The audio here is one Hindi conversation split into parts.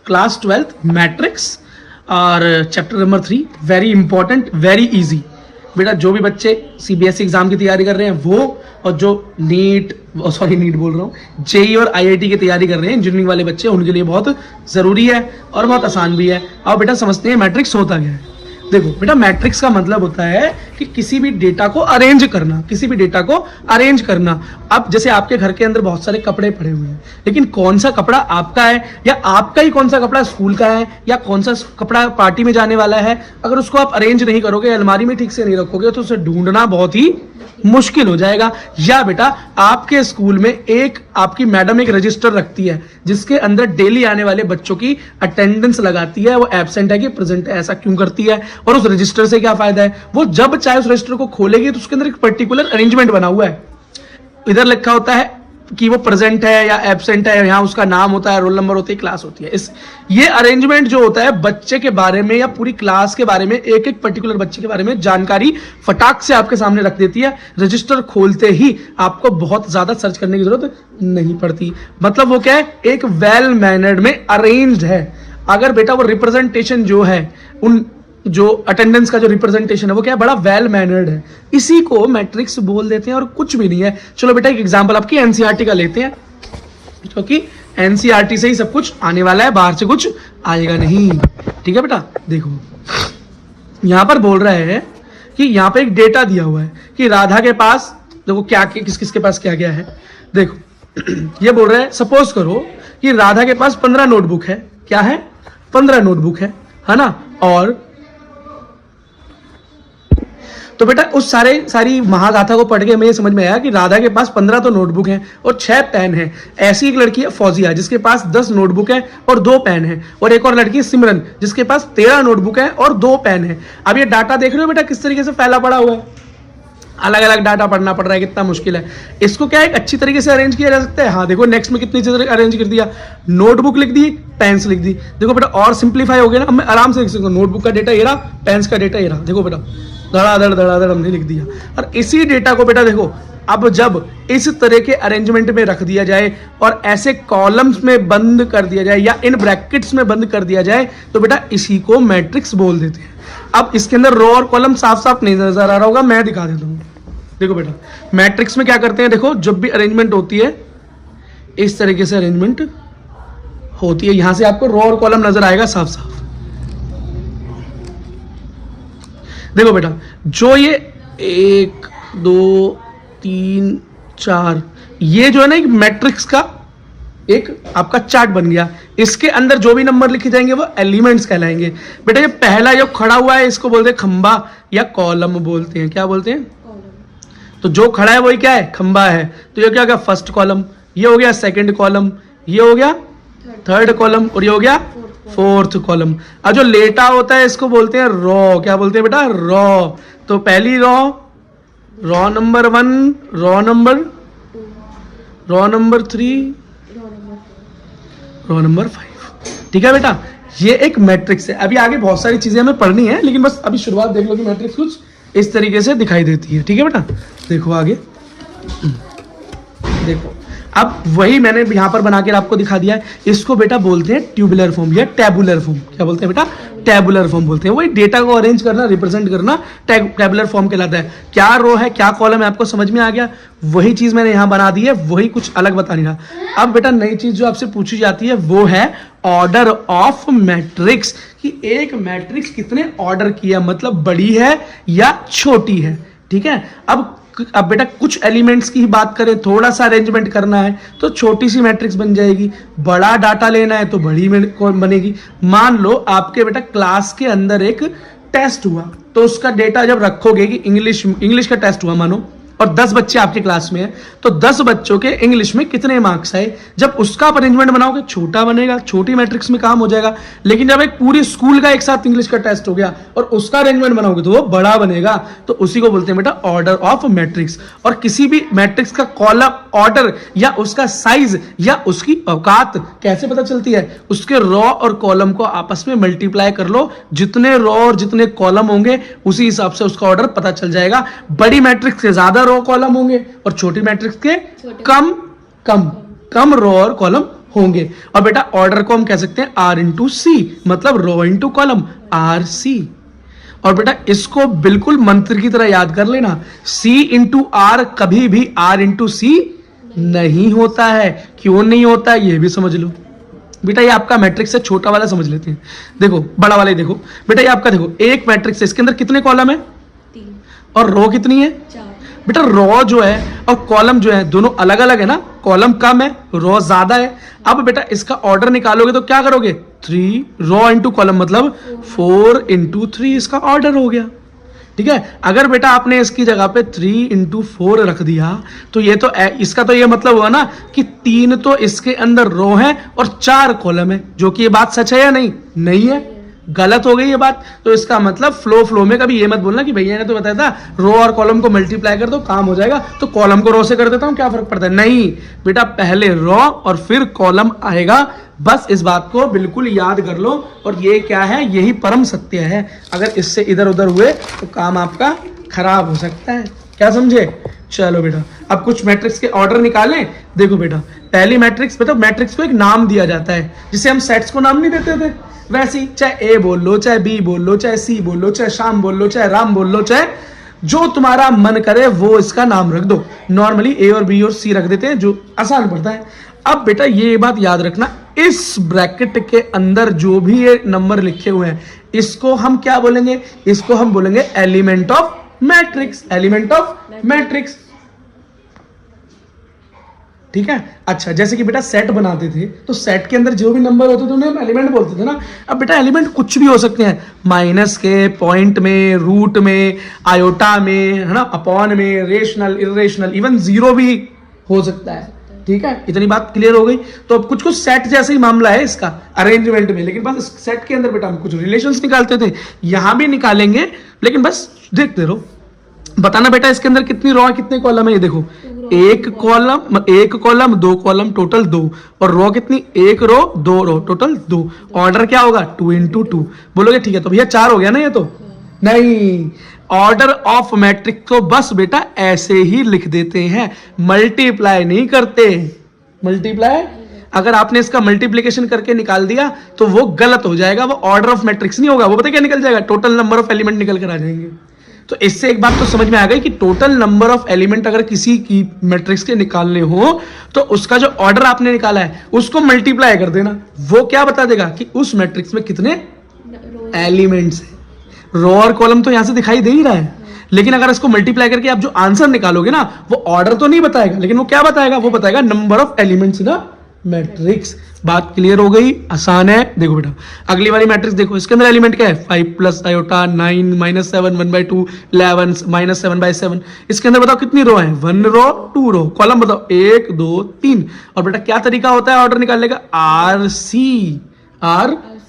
क्लास 12th मैट्रिक्स और chapter number 3 very important, very easy. बेटा जो भी बच्चे सीबीएसई एग्जाम की तैयारी कर रहे हैं वो, और जो नीट बोल रहा हूँ, जेई और आईआईटी की तैयारी कर रहे हैं इंजीनियरिंग वाले बच्चे, उनके लिए बहुत ज़रूरी है और बहुत आसान भी है। अब बेटा समझते हैं मैट्रिक्स होता क्या है। देखो बेटा मैट्रिक्स का मतलब होता है कि किसी भी डेटा को अरेंज करना, किसी भी डेटा को अरेंज करना। अब जैसे आपके घर के अंदर बहुत सारे कपड़े पड़े हुए हैं, लेकिन कौन सा कपड़ा आपका है, या आपका ही कौन सा कपड़ा स्कूल का है, या कौन सा कपड़ा पार्टी में जाने वाला है, अगर उसको आप अरेंज नहीं करोगे, अलमारी में ठीक से नहीं रखोगे, तो उसे ढूंढना बहुत ही मुश्किल हो जाएगा। या बेटा आपके स्कूल में एक आपकी मैडम एक रजिस्टर रखती है जिसके अंदर डेली आने वाले बच्चों की अटेंडेंस लगाती है, वो एब्सेंट है कि प्रेजेंट है, ऐसा क्यों करती है, और उस रजिस्टर से क्या फायदा है। वो जब चाहे उस रजिस्टर को खोलेगी तो उसके अंदर एक पर्टिकुलर अरेंजमेंट बना हुआ है, इधर लिखा होता है कि वो प्रेजेंट है या एब्सेंट है, यहाँ उसका नाम होता है, रोल नंबर होती है, क्लास होती है। ये अरेंजमेंट जो होता है बच्चे के बारे में या पूरी क्लास के बारे में, एक एक पर्टिकुलर बच्चे के बारे में जानकारी फटाक से आपके सामने रख देती है। रजिस्टर खोलते ही आपको बहुत ज्यादा सर्च करने की जरूरत नहीं पड़ती। मतलब वो क्या है, एक वेल मैनर्ड में अरेंज्ड है। अगर बेटा वो रिप्रेजेंटेशन जो है, उन जो अटेंडेंस का जो रिप्रेजेंटेशन है वो क्या है, बड़ा वेल मैनर्ड है, इसी को मैट्रिक्स बोल देते हैं और कुछ भी नहीं है। चलो बेटा एक एग्जांपल आपकी एनसीईआरटी का लेते हैं, क्योंकि एनसीईआरटी से ही सब कुछ आने वाला है, बाहर से कुछ आएगा नहीं। ठीक है बेटा, देखो यहां पर बोल रहा है कि यहां पे एक डेटा दिया हुआ है कि राधा के पास, देखो क्या किस किस के पास क्या क्या है। देखो ये बोल रहा है, सपोज करो कि राधा के पास 15 नोटबुक है। क्या है, 15 नोटबुक है ना। और तो बेटा उस सारी महागाथा को पढ़ के मुझे समझ में आया कि राधा के पास 15 तो नोटबुक हैं और 6 पेन हैं। ऐसी एक लड़की है फौजिया जिसके पास 10 नोटबुक है और 2 पेन है, और एक और लड़की है सिमरन जिसके पास 13 नोटबुक है और 2 पेन है। अब ये डाटा देख रहे हो बेटा किस तरीके से फैला पड़ा हुआ है, अलग अलग डाटा पढ़ना पड़ रहा है, कितना मुश्किल है। इसको क्या एक अच्छी तरीके से अरेंज किया जा सकता है। हाँ देखो नेक्स्ट में कितनी चीजें अरेंज कर दिया, नोटबुक लिख दी, पेन्स लिख दी। देखो बेटा और सिंप्लीफाई हो गया ना, मैं आराम से लिख सकता हूँ, नोटबुक का डेटा ये रहा, पेन्स का डेटा ये रहा। देखो बेटा धड़ाधड़ हमने लिख दिया। और इसी डेटा को बेटा देखो अब जब इस तरह के अरेंजमेंट में रख दिया जाए और ऐसे कॉलम्स में बंद कर दिया जाए या इन ब्रैकेट्स में बंद कर दिया जाए, तो बेटा इसी को मैट्रिक्स बोल देते हैं। अब इसके अंदर रो और कॉलम साफ साफ नहीं नजर आ रहा होगा, मैं दिखा देता हूँ। देखो बेटा मैट्रिक्स में क्या करते हैं, देखो जब भी अरेंजमेंट होती है इस तरीके से अरेंजमेंट होती है, यहां से आपको रो और कॉलम नजर आएगा साफ साफ। देखो बेटा जो ये 1 2 3 4 ये जो है ना एक मैट्रिक्स का एक आपका चार्ट बन गया। इसके अंदर जो भी नंबर लिखे जाएंगे वो एलिमेंट्स कहलाएंगे। बेटा ये पहला जो खड़ा हुआ है इसको बोलते हैं खंबा या कॉलम बोलते हैं। क्या बोलते हैं, तो जो खड़ा है वही क्या है, खंबा है। तो ये क्या हो गया फर्स्ट कॉलम, ये हो गया सेकंड कॉलम, ये हो गया थर्ड कॉलम, और ये हो गया फोर्थ कॉलम। अब जो लेटा होता है इसको बोलते हैं रॉ। क्या बोलते हैं बेटा, रॉ। तो पहली raw number 1, raw number 3, raw number 5। ठीक है बेटा, ये एक मैट्रिक्स है। अभी आगे बहुत सारी चीजें हमें पढ़नी है, लेकिन बस अभी शुरुआत देख लो कि मैट्रिक्स कुछ इस तरीके से दिखाई देती है। ठीक है बेटा, देखो आगे देखो, अब वही मैंने यहाँ पर बना के आपको दिखा दिया है। इसको बेटा बोलते हैं ट्यूबुलर फॉर्म या टेबुलर फॉर्म। क्या बोलते हैं बेटा, टेबुलर फॉर्म बोलते हैं। वही डेटा को अरेंज करना, रिप्रेजेंट करना टेबुलर फॉर्म कहलाता है। क्या रो है क्या कॉलम है आपको समझ में आ गया, वही चीज मैंने यहाँ बना दी है, वही कुछ अलग बता नहीं रहा। अब बेटा नई चीज जो आपसे पूछी जाती है वो है ऑर्डर ऑफ मैट्रिक्स, कि एक मैट्रिक्स कितने ऑर्डर की है, मतलब बड़ी है या छोटी है। ठीक है, अब बेटा कुछ एलिमेंट्स की ही बात करें, थोड़ा सा अरेंजमेंट करना है तो छोटी सी मैट्रिक्स बन जाएगी, बड़ा डाटा लेना है तो बड़ी बनेगी। मान लो आपके बेटा क्लास के अंदर एक टेस्ट हुआ, तो उसका डेटा जब रखोगे कि इंग्लिश का टेस्ट हुआ मानो, और 10 बच्चे आपके क्लास में हैं, तो 10 बच्चों के इंग्लिश में कितने मार्क्स आए, जब उसका आप अरेंजमेंट बनाओगे छोटा बनेगा, छोटी मैट्रिक्स में काम हो जाएगा। लेकिन जब एक पूरी स्कूल का एक साथ इंग्लिश का टेस्ट हो गया और उसका अरेंजमेंट बनाओगे तो वो बड़ा बनेगा। तो उसी को बोलते हैं बेटा ऑर्डर ऑफ मैट्रिक्स। और किसी भी मैट्रिक्स का कॉलम ऑर्डर या उसका साइज या उसकी औकात कैसे पता चलती है, उसके रॉ और कॉलम को आपस में मल्टीप्लाई कर लो, जितने रॉ और जितने कॉलम होंगे उसी हिसाब से उसका ऑर्डर पता चल जाएगा। बड़ी मैट्रिक्स के ज्यादा रॉ कॉलम होंगे और छोटी मैट्रिक्स के कम रॉ और कॉलम होंगे। और बेटा ऑर्डर को हम कह सकते हैं आर इंटू सी, मतलब rho into column R C. और बेटा इसको बिल्कुल मंत्र की तरह याद कर लेना, सी इंटू आर कभी भी आर इंटू सी नहीं होता है। क्यों नहीं होता है ये भी समझ लो। बेटा ये आपका मैट्रिक्स है, छोटा वाला समझ लेते हैं। देखो बड़ा वाला ही देखो बेटा, ये आपका देखो एक मैट्रिक्स है, इसके अंदर कितने कॉलम है? 3 और रो कितनी है? 4। बेटा रो जो है और कॉलम जो है दोनों अलग अलग है ना, कॉलम कम है रो ज्यादा है। अब बेटा इसका ऑर्डर निकालोगे तो क्या करोगे? 3 रो इंटू कॉलम मतलब 4 इंटू 3 इसका ऑर्डर हो गया। ठीक है, अगर बेटा आपने इसकी जगह पे 3 इंटू 4 रख दिया तो ये तो इसका तो ये मतलब हुआ ना कि 3 तो इसके अंदर रो है और 4 कॉलम है, जो कि ये बात सच है या नहीं? नहीं है, गलत हो गई ये बात। तो इसका मतलब फ्लो में कभी ये मत बोलना कि भैया ने तो बताया था रो और कॉलम को मल्टीप्लाई कर दो काम हो जाएगा, तो कॉलम को रो से कर देता हूं क्या फर्क पड़ता है? नहीं बेटा, पहले रो और फिर कॉलम आएगा। बस इस बात को बिल्कुल याद कर लो। और ये क्या है? यही परम सत्य है। अगर इससे इधर उधर हुए तो काम आपका खराब हो सकता है। क्या समझे? चलो बेटा अब कुछ मैट्रिक्स के ऑर्डर निकालें। देखो बेटा पहली मैट्रिक्स, बेटा मैट्रिक्स को एक नाम दिया जाता है, जिसे हम सेट्स को नाम नहीं देते थे, वैसे ही चाहे ए बोल लो, चाहे बी बोल लो, चाहे सी बोल लो, चाहे श्याम बोल लो, चाहे राम बोल लो, चाहे जो तुम्हारा मन करे वो इसका नाम रख दो। नॉर्मली ए और बी और सी रख देते हैं, जो आसान पड़ता है। अब बेटा ये बात याद रखना, इस ब्रैकेट के अंदर जो भी ये नंबर लिखे हुए हैं इसको हम क्या बोलेंगे? इसको हम बोलेंगे element of matrix. Element of matrix, ठीक है। अच्छा जैसे कि बेटा सेट बनाते थे तो सेट के अंदर जो भी नंबर होते थे उन्हें हम एलिमेंट बोलते थे ना। अब बेटा एलिमेंट कुछ भी हो सकते हैं, माइनस के, पॉइंट में, रूट में, आयोटा में, है ना, अपॉन में, रेशनल, इरेशनल, इवन जीरो भी हो सकता है। ठीक है, इतनी बात क्लियर हो गई। तो अब कुछ कुछ सेट जैसे ही मामला है इसका अरेंजमेंट में, लेकिन बस सेट के अंदर बेटा हम कुछ रिलेशंस निकालते थे, यहां भी निकालेंगे, लेकिन बस देखते रहो। बताना बेटा इसके अंदर कितनी रो है, कितने कॉलम है? ये देखो एक कॉलम 2 कॉलम टोटल 2, और रो कितनी? 1 रो 2 रो टोटल 2। ऑर्डर क्या होगा? 2 इंटू 2। बोलोगे ठीक है तो भैया 4 हो गया ना ये तो? नहीं, ऑर्डर ऑफ मैट्रिक्स को बस बेटा ऐसे ही लिख देते हैं, मल्टीप्लाई नहीं करते। मल्टीप्लाई अगर आपने इसका मल्टीप्लीकेशन करके निकाल दिया तो वो गलत हो जाएगा, वो ऑर्डर ऑफ मैट्रिक्स नहीं होगा, वो पता क्या निकल जाएगा? टोटल नंबर ऑफ एलिमेंट निकल कर आ जाएंगे। तो इससे एक बात तो समझ में आ गई कि टोटल नंबर ऑफ एलिमेंट अगर किसी की मैट्रिक्स के निकालने हो तो उसका जो ऑर्डर आपने निकाला है उसको मल्टीप्लाई कर देना। वो क्या बता देगा कि उस मैट्रिक्स में कितने एलिमेंट्स हैं। रो और कॉलम तो यहां से दिखाई दे ही रहा है, लेकिन अगर इसको मल्टीप्लाई करके आप जो आंसर निकालोगे ना वो ऑर्डर तो नहीं बताएगा, लेकिन वो क्या बताएगा? वो बताएगा number of elements in matrix. बात क्लियर हो गई? आसान है। देखो बेटा अगली वाली मैट्रिक्स देखो, इसके अंदर एलिमेंट क्या है? 5 प्लस आयोटा 9 माइनस 7 1/2 11 माइनस 7/7। इसके अंदर बताओ कितनी रो है? 1 रो 2 रो। कॉलम बताओ 1 2 3। और बेटा क्या तरीका होता है ऑर्डर निकालने का? R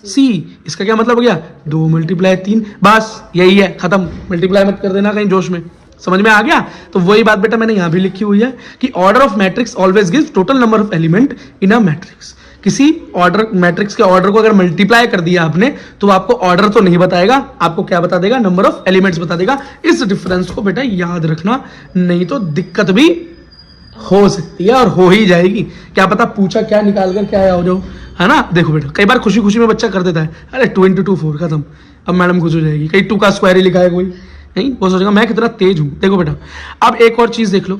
C. इसका क्या मतलब हो गया? 2 × 3। बस यही है, खत्म। मल्टीप्लाई मत कर देना कहीं जोश में। समझ में आ गया? तो वही बात बेटा मैंने यहां भी लिखी हुई है कि order of matrix always gives total number of element in a matrix. किसी ऑर्डर मैट्रिक्स के ऑर्डर को अगर मल्टीप्लाई कर दिया आपने तो आपको ऑर्डर तो नहीं बताएगा, आपको क्या बता देगा? नंबर ऑफ एलिमेंट्स बता देगा। इस डिफरेंस को बेटा याद रखना, नहीं तो दिक्कत भी हो सकती है और हो ही जाएगी। क्या पता पूछा क्या निकाल कर क्या आया हो जाओ, है ना। देखो बेटा कई बार खुशी खुशी में बच्चा कर देता है, अरे 2 × 2 4 खत्म। अब मैडम खुश हो जाएगी, कहीं 2 का स्क्वायर ही लिखा है कोई, नहीं, वो सोचेगा मैं कितना तेज हूं। देखो बेटा अब एक और चीज देख लो,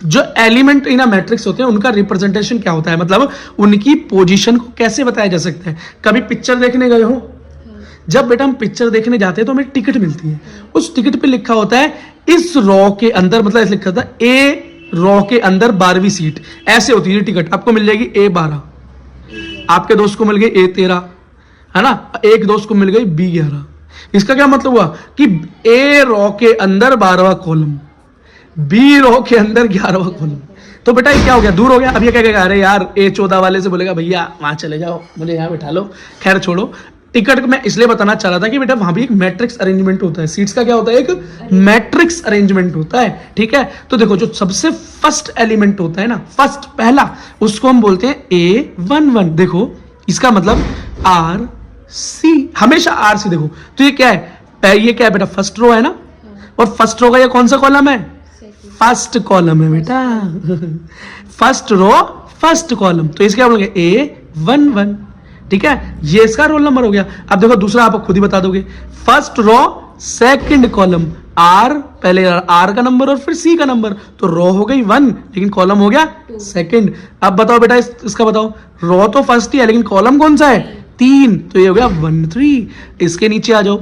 जो एलिमेंट इन मैट्रिक्स होते हैं उनका रिप्रेजेंटेशन क्या होता है, मतलब उनकी पोजीशन को कैसे बताया जा सकता है। कभी पिक्चर देखने गए हो? जब बेटा हम पिक्चर देखने जाते हैं तो हमें टिकट मिलती है, उस टिकट पे लिखा होता है इस रो के अंदर, मतलब ऐसे लिखा था ए रो के अंदर 12वीं सीट, ऐसे होती है टिकट। आपको मिल जाएगी A12, आपके दोस्त को मिल गई A13, है ना, एक दोस्त को मिल गई B11। इसका क्या मतलब हुआ कि ए रो के अंदर 12वां कॉलम, बी रो के अंदर 11वां कॉलम। तो बेटा ये क्या हो गया? दूर हो गया। अब ये क्या कहेगा? अरे यार A14 वाले से बोलेगा भैया वहां चले जाओ, मुझे यहाँ बिठा लो। खैर छोड़ो, टिकट में इसलिए बताना चाह रहा था कि बेटा वहां भी एक मैट्रिक्स अरेंजमेंट होता है। सीट्स का क्या होता है? एक मैट्रिक्स अरेंजमेंट होता है। ठीक है, तो देखो जो सबसे फर्स्ट एलिमेंट होता है ना, फर्स्ट पहला, उसको हम बोलते हैं A11। देखो इसका मतलब आर सी, हमेशा आर सी। देखो तो ये क्या है? ये क्या है बेटा? फर्स्ट रो है ना, और फर्स्ट रो का ये कौन सा कॉलम है? फर्स्ट कॉलम है बेटा। फर्स्ट रो फर्स्ट कॉलम, तो इसका बोलोगे A11, ठीक है, ये इसका रोल नंबर हो गया। अब देखो दूसरा आप खुद ही बता दोगे, first row second column, R पहले आर का नंबर और फिर सी का नंबर, तो रो हो गई 1 लेकिन कॉलम हो गया सेकंड। अब बताओ बेटा इसका बताओ, रो तो फर्स्ट ही है लेकिन कॉलम कौन सा है 3, तो ये हो गया 1 3। इसके नीचे आ जाओ,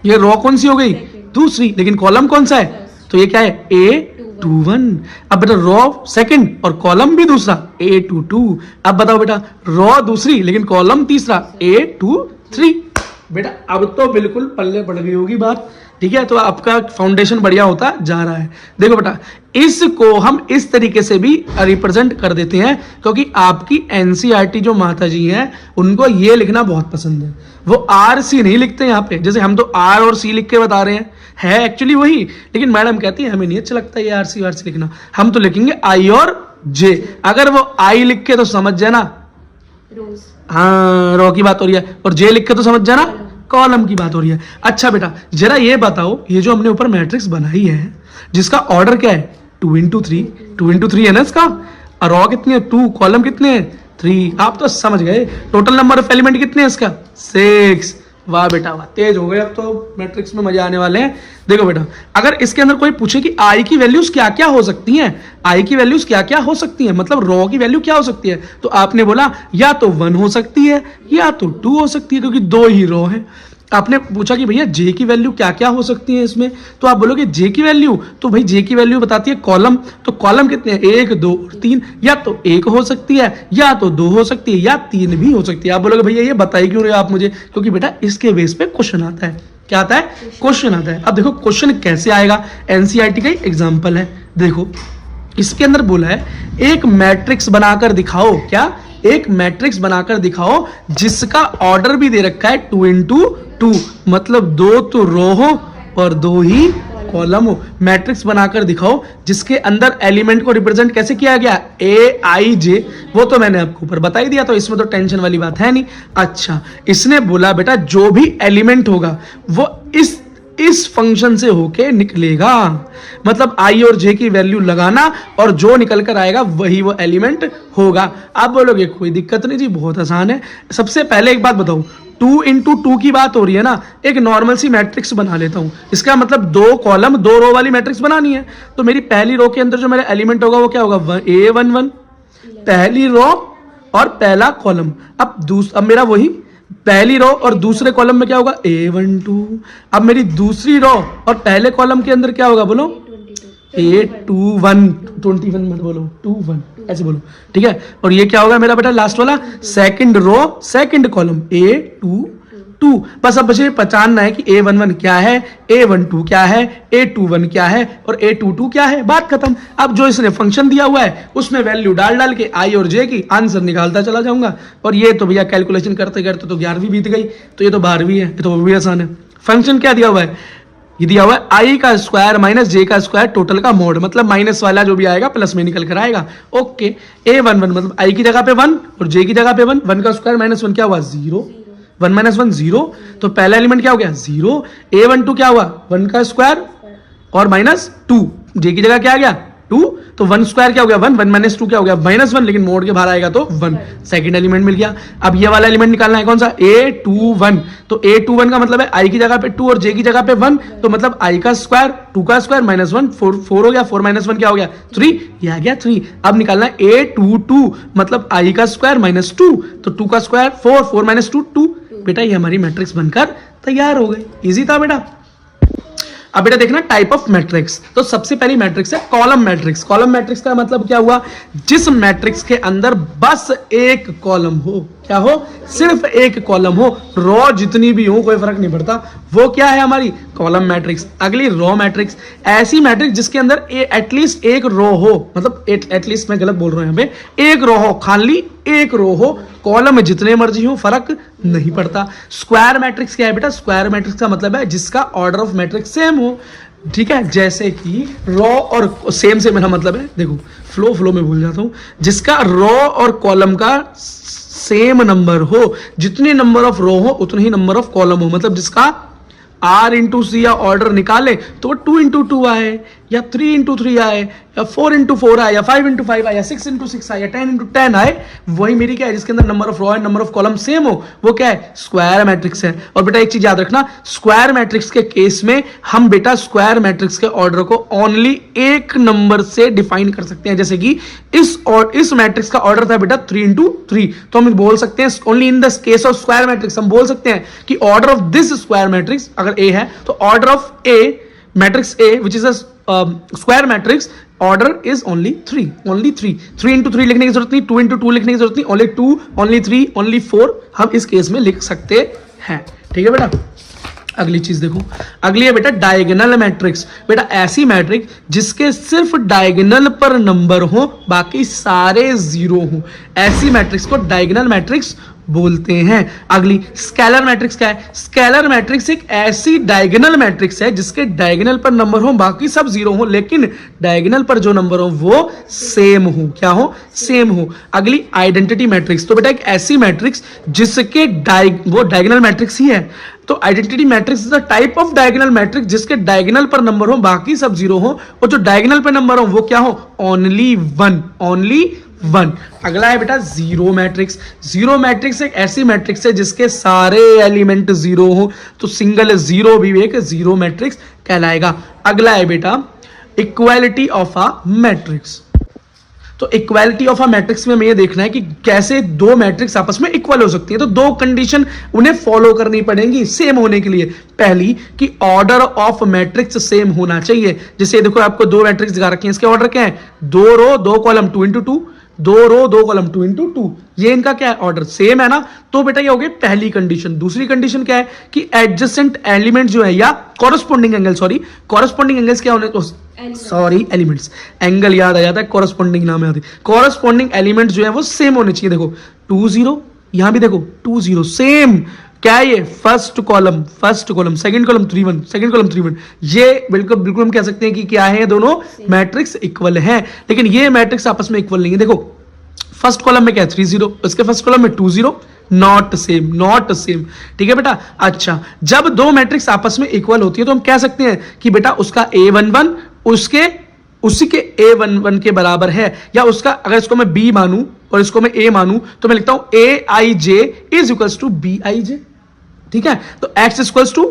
ये रो कौन सी हो गई दूसरी लेकिन कॉलम कौन सा है, तो ये क्या है A21। अब बेटा रो सेकंड और कॉलम भी दूसरा A22। अब बताओ बेटा रो दूसरी लेकिन कॉलम तीसरा A23। बेटा अब तो बिल्कुल पल्ले पड़ गई होगी बात, ठीक है, तो आपका फाउंडेशन बढ़िया होता जा रहा है। देखो बेटा इसको हम इस तरीके से भी रिप्रेजेंट कर देते हैं क्योंकि आपकी एनसीईआरटी जो माता जी हैं उनको ये लिखना बहुत पसंद है, वो आर सी नहीं लिखते यहाँ पे, जैसे हम तो आर और सी लिख के बता रहे हैं, है एक्चुअली वही, लेकिन मैडम कहती है हमें नहीं अच्छा लगता ये आर सी लिखना, हम तो लिखेंगे आई और जे। अगर वो आई लिख के तो समझ जाना रोज, हाँ रो की बात हो रही है, और जे लिख के तो समझ जाना कॉलम की बात हो रही है। अच्छा बेटा जरा ये बताओ, ये जो हमने ऊपर मैट्रिक्स बनाई है जिसका ऑर्डर क्या है 2 into 3, 2 into 3 है ना इसका, और रो कितनी है 2, कॉलम कितने हैं 3, आप तो समझ गए। टोटल नंबर ऑफ एलिमेंट कितने हैं इसका 6। वाह बेटा वाह, तेज हो गए, अब तो मैट्रिक्स में मजा आने वाले हैं। देखो बेटा अगर इसके अंदर कोई पूछे कि आई की वैल्यूज क्या क्या हो सकती हैं, आई की वैल्यूज क्या क्या हो सकती हैं, मतलब रो की वैल्यू क्या हो सकती है, तो आपने बोला या तो 1 हो सकती है या तो 2 हो सकती है क्योंकि 2 ही रो है। आपने पूछा कि भैया जे की वैल्यू क्या क्या हो सकती है इसमें, तो आप बोलोगे जे की वैल्यू, तो भाई जे की वैल्यू बताती है कॉलम, तो कॉलम कितने हैं 1 2 और 3, या तो 1 हो सकती है या तो 2 हो सकती है या 3 भी हो सकती है। आप बोलोगे भैया ये बताई क्यों रहे हो आप मुझे, क्योंकि बेटा इसके बेस पे क्वेश्चन आता है। क्या आता है क्वेश्चन आता है। अब देखो क्वेश्चन कैसे आएगा, एनसीईआरटी का एग्जाम्पल है। देखो इसके अंदर बोला है एक मैट्रिक्स बनाकर दिखाओ, क्या एक मैट्रिक्स बनाकर दिखाओ जिसका ऑर्डर भी दे रखा है 2 into 2, मतलब 2 तो रो हो और 2 ही कॉलम हो। मैट्रिक्स बनाकर दिखाओ जिसके अंदर एलिमेंट को रिप्रेजेंट कैसे किया गया ए आई जे, वो तो मैंने आपको ऊपर बता ही दिया, तो इसमें तो टेंशन वाली बात है नहीं। अच्छा इसने बोला बेटा जो भी एलिमेंट होगा वो इस फंक्शन से होके निकलेगा, मतलब आई और जे की वैल्यू लगाना और जो निकल कर आएगा वही वो एलिमेंट होगा। आप बोलोगे कोई दिक्कत नहीं जी, बहुत आसान है। सबसे पहले एक बात बताओ, 2 into 2 की बात हो रही है ना, एक नॉर्मल सी मैट्रिक्स बना लेता हूं। इसका मतलब 2 कॉलम 2 रो वाली मैट्रिक्स बनानी है, तो मेरी पहली रो के अंदर जो मेरा एलिमेंट होगा वो क्या होगा A11, पहली रो और पहला कॉलम। अब मेरा वही पहली रो और दूसरे कॉलम में क्या होगा A12। अब मेरी दूसरी रो और पहले कॉलम के अंदर क्या होगा बोलो A21, 21 मत बोलो 21 ऐसे बोलो, ठीक है। और ये क्या होगा मेरा बेटा लास्ट वाला second row second column A22। बस अब मुझे पहचानना है कि A11 क्या है, A12 क्या है, A21 क्या है और A22 क्या है, बात खत्म। अब जो इसने फंक्शन दिया हुआ है उसमें वैल्यू डाल के आई और जे की आंसर निकालता चला जाऊंगा। और ये तो भैया कैलकुलेशन करते करते तो 11वीं बीत गई, तो ये तो 12वीं है, ये तो वो भी आसान है। फंक्शन क्या दिया हुआ है, ये दिया हुआ है आई का स्क्वायर माइनस जे का स्क्वायर टोटल का मोड, मतलब माइनस वाला जो भी आएगा प्लस में निकल कर आएगा। ओके A11 मतलब आई की जगह पे 1 और जे की जगह पे 1, 1 का स्क्वायर माइनस 1 क्या हुआ 0, 1 माइनस 1 0, तो पहला एलिमेंट क्या हो गया 0। A12 क्या हुआ 1 का स्क्वायर और माइनस 2, जे की जगह क्या आ गया 2, तो 1 स्क्वायर क्या हो गया 1, 1 माइनस 2 क्या हो गया -1, लेकिन मोड के बाहर आएगा तो 1, सेकंड एलिमेंट मिल गया। अब ये वाला एलिमेंट निकालना है कौन सा A21, तो A21 का मतलब है आई की जगह पे 2 और जे की जगह पे 1, तो मतलब आई का स्क्वायर 2 का स्क्वायर -1 4 हो गया, 4 माइनस 1 क्या हो गया 3, ये आ गया 3। अब निकालना है A22 मतलब आई का स्क्वायर -2, तो 2 का स्क्वायर 4, 4 माइनस 2 2। बेटा ये हमारी मैट्रिक्स बनकर तैयार हो गई, इजी था बेटा। अब बेटा देखना टाइप ऑफ मैट्रिक्स, तो सबसे पहली मैट्रिक्स है कॉलम मैट्रिक्स। कॉलम मैट्रिक्स का मतलब क्या हुआ, जिस मैट्रिक्स के अंदर बस एक कॉलम हो, क्या हो सिर्फ एक कॉलम हो, रो जितनी भी हो कोई फर्क नहीं पड़ता, वो क्या है हमारी कॉलम मैट्रिक्स। अगली रो मैट्रिक्स, ऐसी मैट्रिक्स जिसके अंदर एटलीस्ट एक रो हो, मतलब एटलीस्ट मैं गलत बोल रहा हूं यहाँ पे, एक रो हो, खाली एक रो हो, कॉलम में जितने मर्जी हो फर्क नहीं पड़ता। स्क्वायर मैट्रिक्स क्या है बेटा, स्क्वायर मैट्रिक्स का मतलब है जिसका ऑर्डर ऑफ मैट्रिक्स सेम हो, ठीक है, जैसे कि रो और सेम से मेरा मतलब है, देखो फ्लो में भूल जाता हूं, जिसका रो और कॉलम का सेम नंबर हो, जितने नंबर ऑफ रो हो उतने ही नंबर ऑफ कॉलम हो, मतलब जिसका R into C या ऑर्डर निकाले तो 2 into 2 आए, या 3 इंटू 3 आए, या 4 इंटू 4 आए, या 5 इंटू 5 आए, या 6 इंटू 6 आए, या 10 इंटू 10 आए, वही मेरी क्या है जिसके अंदर number of row and number of column same हो, वो क्या है, स्क्वायर मैट्रिक्स है। और बेटा एक चीज याद रखना, स्क्वायर मैट्रिक्स के केस में हम बेटा स्क्वायर मैट्रिक्स के ऑर्डर को ओनली एक नंबर से डिफाइन कर सकते हैं। जैसे कि इस मैट्रिक्स का ऑर्डर था बेटा 3 इंटू 3, तो हम बोल सकते हैं only in the case of square matrix हम बोल सकते हैं कि order of this square matrix, अगर ए है तो order of A matrix A which is a square matrix, order is only 3, only 3। 3 into 3 लिखने की जरूरत नहीं, 2 इंटू 2 लिखने की जरूरत नहीं, ओनली 2, ओनली 3, ओनली 4 हम इस केस में लिख सकते हैं। ठीक है बेटा, अगली चीज देखो, अगली है बेटा डायगोनल मैट्रिक्स। बेटा ऐसी मैट्रिक्स जिसके सिर्फ डायगोनल पर नंबर हो, बाकी सारे जीरो हो, ऐसी मैट्रिक्स को डायगोनल मैट्रिक्स बोलते हैं। अगली स्केलर मैट्रिक्स क्या है? स्केलर मैट्रिक्स एक ऐसी डायगोनल मैट्रिक्स है जिसके डायगोनल पर नंबर हो, बाकी सब जीरो हो, लेकिन डायगोनल पर जो नंबर हो वो सेम हो। क्या हो? सेम हो। अगली आइडेंटिटी मैट्रिक्स, तो बेटा एक ऐसी मैट्रिक्स जिसके वो डायगोनल मैट्रिक्स ही है, तो identity matrix is the type of diagonal matrix जिसके डायगोनल पर नंबर हो, बाकी सब जीरो हो, और जो डायगोनल पर नंबर हो वो क्या हो? Only one, only one. अगला है बेटा जीरो मैट्रिक्स। जीरो मैट्रिक्स एक ऐसी मैट्रिक्स है जिसके सारे एलिमेंट जीरो हो, तो सिंगल जीरो भी एक जीरो मैट्रिक्स कहलाएगा। अगला है बेटा इक्वालिटी ऑफ अ मैट्रिक्स। तो इक्वालिटी ऑफ अ मैट्रिक्स में हमें ये देखना है कि कैसे दो मैट्रिक्स आपस में इक्वल हो सकती है। तो दो कंडीशन उन्हें फॉलो करनी पड़ेंगी सेम होने के लिए। पहली कि ऑर्डर ऑफ मैट्रिक्स सेम होना चाहिए। जैसे देखो आपको दो मैट्रिक्स दिखा रखे हैं, इसके ऑर्डर क्या है? 2 रो 2 कॉलम 2 इंटू 2, 2 रो 2 कॉलम 2 इंटू 2, ये इनका क्या है? ऑर्डर सेम है ना। तो बेटा ये हो गई पहली कंडीशन। दूसरी कंडीशन क्या है कि एडजेसेंट एलिमेंट जो है या corresponding angle, sorry corresponding angles क्या होने, सॉरी एलिमेंट्स, एंगल याद आ जाता है, कॉरस्पॉन्डिंग नाम याद है। कॉरस्पॉन्डिंग एलिमेंट जो है वो सेम होने चाहिए। देखो 2 0, यहां भी देखो 2 0 सेम। क्या है ये? First column, second column 3 1, second column 3 1। ये बिल्कुल हम कह सकते हैं कि क्या है, दोनों मैट्रिक्स इक्वल हैं। लेकिन ये मैट्रिक्स आपस में इक्वल नहीं है। देखो फर्स्ट कॉलम में क्या है? 3 0, इसके फर्स्ट कॉलम में 2 0, नॉट सेम, नॉट सेम। ठीक है बेटा। अच्छा, जब दो मैट्रिक्स आपस में इक्वल होती है तो हम कह सकते हैं कि बेटा उसका A11 उसी के A11 के बराबर है, या उसका अगर इसको मैं B मानूं और इसको मैं A मानूं तो मैं लिखता हूं AIJ is equals to BIJ। ठीक है, तो x equals to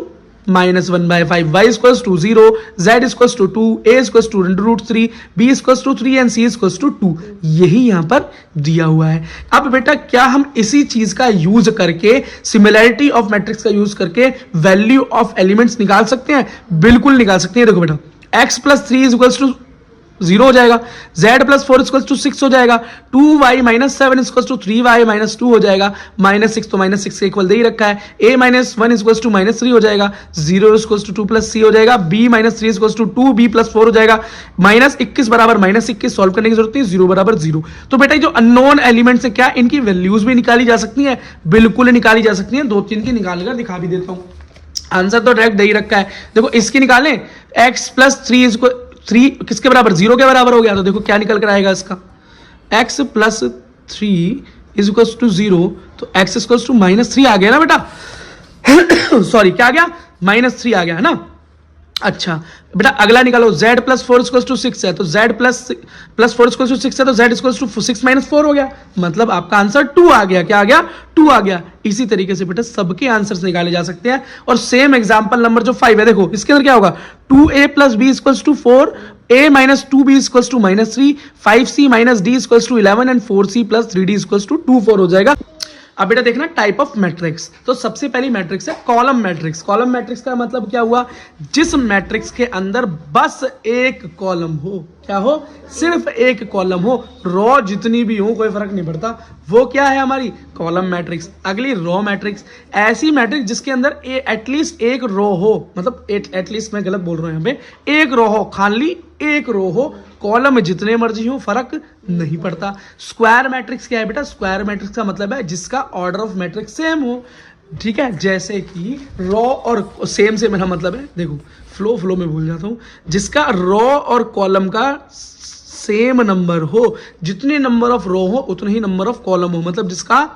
-1/5, y equals to 0, z equals to 2, a equals to √3, b equals to 3 and c equals to 2। यही यहां पर दिया हुआ है। अब बेटा क्या हम इसी चीज का यूज करके, सिमिलैरिटी ऑफ मैट्रिक्स का यूज करके वैल्यू ऑफ एलिमेंट्स निकाल सकते हैं? बिल्कुल निकाल सकते हैं। देखो बेटा x प्लस 3 इक्वल्स टू 0 हो जाएगा, z प्लस 4 इक्वल्स टू 6 हो जाएगा, 2y minus 7 equals to 3y minus 2 हो जाएगा, -6 तो -6 के इक्वल दे ही रखा है, a माइनस 1 इक्वल्स टू -3 हो जाएगा, 0 इक्वल्स टू 2 प्लस c हो जाएगा, b minus 3 equals to 2b plus 4 हो जाएगा, -21 बराबर -21 सॉल्व करने की जरूरत है, 0 बराबर 0। तो बेटा जो अननोन एलिमेंट्स है क्या इनकी वैल्यूज भी निकाली जा सकती है? बिल्कुल निकाली जा सकती है। 2-3 की निकाल कर दिखा भी देता हूं। आंसर तो डायरेक्ट दे ही रखा है। देखो इसकी निकालें, x प्लस 3 किसके बराबर? 0 के बराबर हो गया। तो देखो क्या निकल कर आएगा इसका, x plus 3 is equals to 0, तो x इक्वल्स टू -3 आ गया ना बेटा। सॉरी क्या आ गया? -3 आ गया है ना। अच्छा बेटा अगला निकालो, z प्लस 4 इक्वल्स टू 6 है, तो z प्लस 4 इक्वल्स टू 6 है, तो z इक्वल्स टू 6 माइनस 4 हो गया, मतलब आपका आंसर 2 आ गया। क्या आ गया? 2 आ गया। इसी तरीके से बेटा सबके आंसर्स निकाले जा सकते हैं। और सेम एग्जांपल नंबर जो 5 है, देखो इसके अंदर क्या होगा? 2a plus b equals to 4, a minus 2b equals to -3, 5c minus d equals to 11 and 4c plus 3d equals to 2 4 हो जाएगा। अब बेटा देखना टाइप ऑफ मैट्रिक्स। तो सबसे पहली मैट्रिक्स है कॉलम मैट्रिक्स। कॉलम मैट्रिक्स का मतलब क्या हुआ? जिस मैट्रिक्स के अंदर बस एक कॉलम हो। क्या हो? सिर्फ एक कॉलम हो, रो जितनी भी हो कोई फर्क नहीं पड़ता, वो क्या है हमारी कॉलम मैट्रिक्स। अगली रो मैट्रिक्स, ऐसी मैट्रिक्स जिसके अंदर एटलीस्ट एक रो हो, मतलब एटलीस्ट मैं गलत बोल रहा हूं यहाँ पे, एक रो हो, खाली एक रो हो, कॉलम में जितने मर्जी हो फर्क नहीं पड़ता। स्क्वायर मैट्रिक्स क्या है बेटा? स्क्वायर मैट्रिक्स का मतलब है जिसका ऑर्डर ऑफ मैट्रिक्स सेम हो। ठीक है, जैसे कि रो और सेम से मेरा मतलब है, देखो फ्लो में भूल जाता हूं, जिसका रो और कॉलम का सेम नंबर हो, जितने नंबर ऑफ रो हो उतने ही नंबर ऑफ कॉलम हो, मतलब जिसका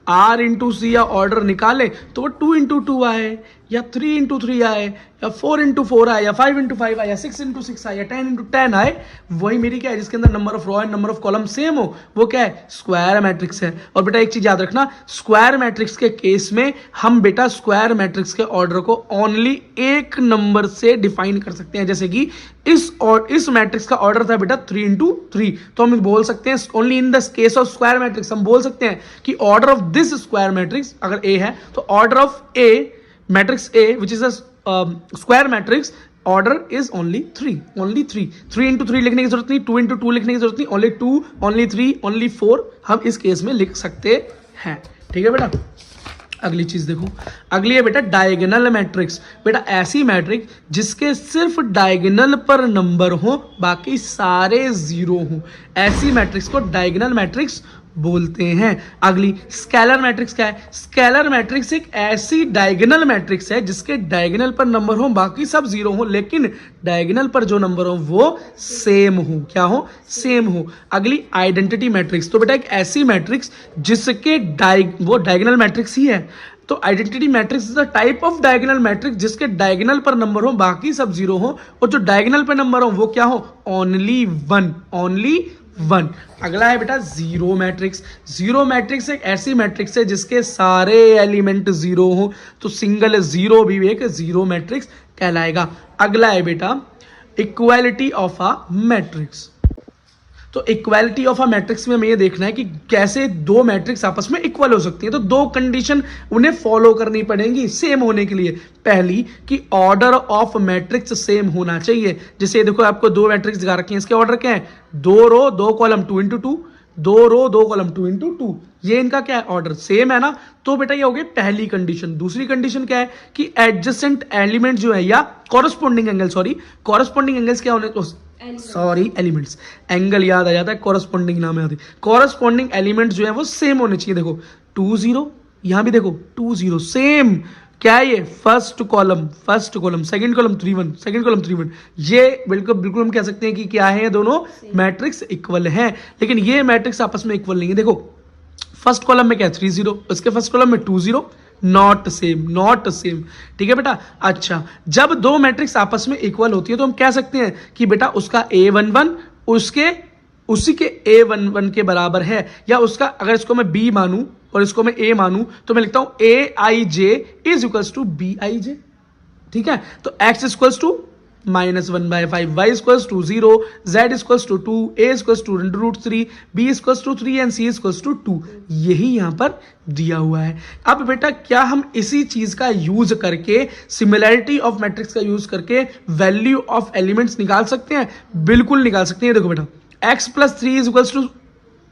R इंटू सी या ऑर्डर निकाले तो वो 2 इंटू 2 आए, या 3 × 3 आए, या 4 × 4 आए, या 5 × 5 आए, या 6 × 6 आए, या 10 × 10 आए, वही मेरी क्या है जिसके अंदर number of row and number of column same हो, वो क्या है, स्क्वायर मैट्रिक्स है। और बेटा एक चीज याद रखना, स्क्वायर मैट्रिक्स के केस में हम बेटा स्क्वायर मैट्रिक्स के ऑर्डर को ओनली एक नंबर से डिफाइन कर सकते हैं। जैसे कि इस मैट्रिक्स का ऑर्डर था बेटा 3 × 3, तो हम बोल सकते हैं only in the case of square matrix हम बोल सकते हैं कि order of this square matrix अगर ए है तो order of A matrix A which is a square matrix order is only 3 3 × 3 लिखने की जरूरत नहीं, 2 × 2 लिखने की जरूरत नहीं, ओनली 2 ओनली 3 ओनली 4 हम इस केस में लिख सकते हैं। ठीक है बेटा, अगली चीज देखो, अगली है बेटा डायगोनल मैट्रिक्स। बेटा ऐसी मैट्रिक्स जिसके सिर्फ डायगोनल पर नंबर हो, बाकी सारे जीरो हो, ऐसी मैट्रिक्स को डायगोनल मैट्रिक्स बोलते हैं। अगली स्केलर मैट्रिक्स क्या है? स्केलर मैट्रिक्स एक ऐसी डायगोनल मैट्रिक्स है जिसके डायगोनल पर नंबर हो, बाकी सब जीरो हो, लेकिन डायगोनल पर जो नंबर हो वो सेम हो। क्या हो? सेम हो। अगली आइडेंटिटी मैट्रिक्स। तो बेटा एक ऐसी मैट्रिक्स जिसके वो डायगोनल मैट्रिक्स ही है, तो identity matrix is the type of diagonal matrix जिसके डायगोनल पर नंबर हो, बाकी सब जीरो हो, और जो डायगोनल पर नंबर हो वो क्या हो? Only one. अगला है बेटा जीरो मैट्रिक्स। जीरो मैट्रिक्स एक ऐसी मैट्रिक्स है जिसके सारे एलिमेंट जीरो हो, तो सिंगल जीरो भी एक जीरो मैट्रिक्स कहलाएगा। अगला है बेटा इक्वालिटी ऑफ अ मैट्रिक्स। तो इक्वालिटी ऑफ अ मैट्रिक्स में हमें ये देखना है कि कैसे दो मैट्रिक्स आपस में इक्वल हो सकती है। तो दो कंडीशन उन्हें फॉलो करनी पड़ेंगी सेम होने के लिए। पहली कि ऑर्डर ऑफ मैट्रिक्स सेम होना चाहिए। जैसे देखो आपको दो मैट्रिक्स दिखा रखे हैं, इसके ऑर्डर क्या है? 2 रो 2 कॉलम 2 × 2, 2 रो 2 कॉलम 2 × 2, ये इनका क्या है? ऑर्डर सेम है ना। तो बेटा ये हो गई पहली कंडीशन। दूसरी कंडीशन क्या है कि एडजेसेंट एलिमेंट जो है या कॉरस्पॉन्डिंग एंगल्स क्या होने, एलिमेंट्स, एंगल याद आ जाता है, कॉरस्पॉन्डिंग नाम याद है। कॉरस्पॉन्डिंग एलिमेंट जो है वो सेम होने चाहिए। देखो 2 0, यहां भी देखो 2 0 सेम। क्या है ये? First column, second column 3 1, second column 3 1। ये बिल्कुल हम कह सकते हैं कि क्या है, ये दोनों मैट्रिक्स इक्वल हैं। लेकिन ये मैट्रिक्स आपस में इक्वल नहीं है। देखो फर्स्ट कॉलम में क्या है? 3 0, उसके फर्स्ट कॉलम में 2 0, नॉट सेम। ठीक है बेटा। अच्छा, जब दो मैट्रिक्स आपस में इक्वल होती है तो हम कह सकते हैं कि बेटा उसका A11 उसी के A11 के बराबर है, या उसका अगर इसको मैं B मानूं और इसको मैं A मानूं तो मैं लिखता हूं AIJ is equals to BIJ। ठीक है, तो X equals to -1/5, y equals to 0, z equals to 2, a equals to √3, b equals to 3 and c equals to 2। यही यहां पर दिया हुआ है। अब बेटा क्या हम इसी चीज का यूज करके, सिमिलैरिटी ऑफ मैट्रिक्स का यूज करके वैल्यू ऑफ एलिमेंट्स निकाल सकते हैं? बिल्कुल निकाल सकते हैं। देखो बेटा x + 3 इज इक्वल्स टू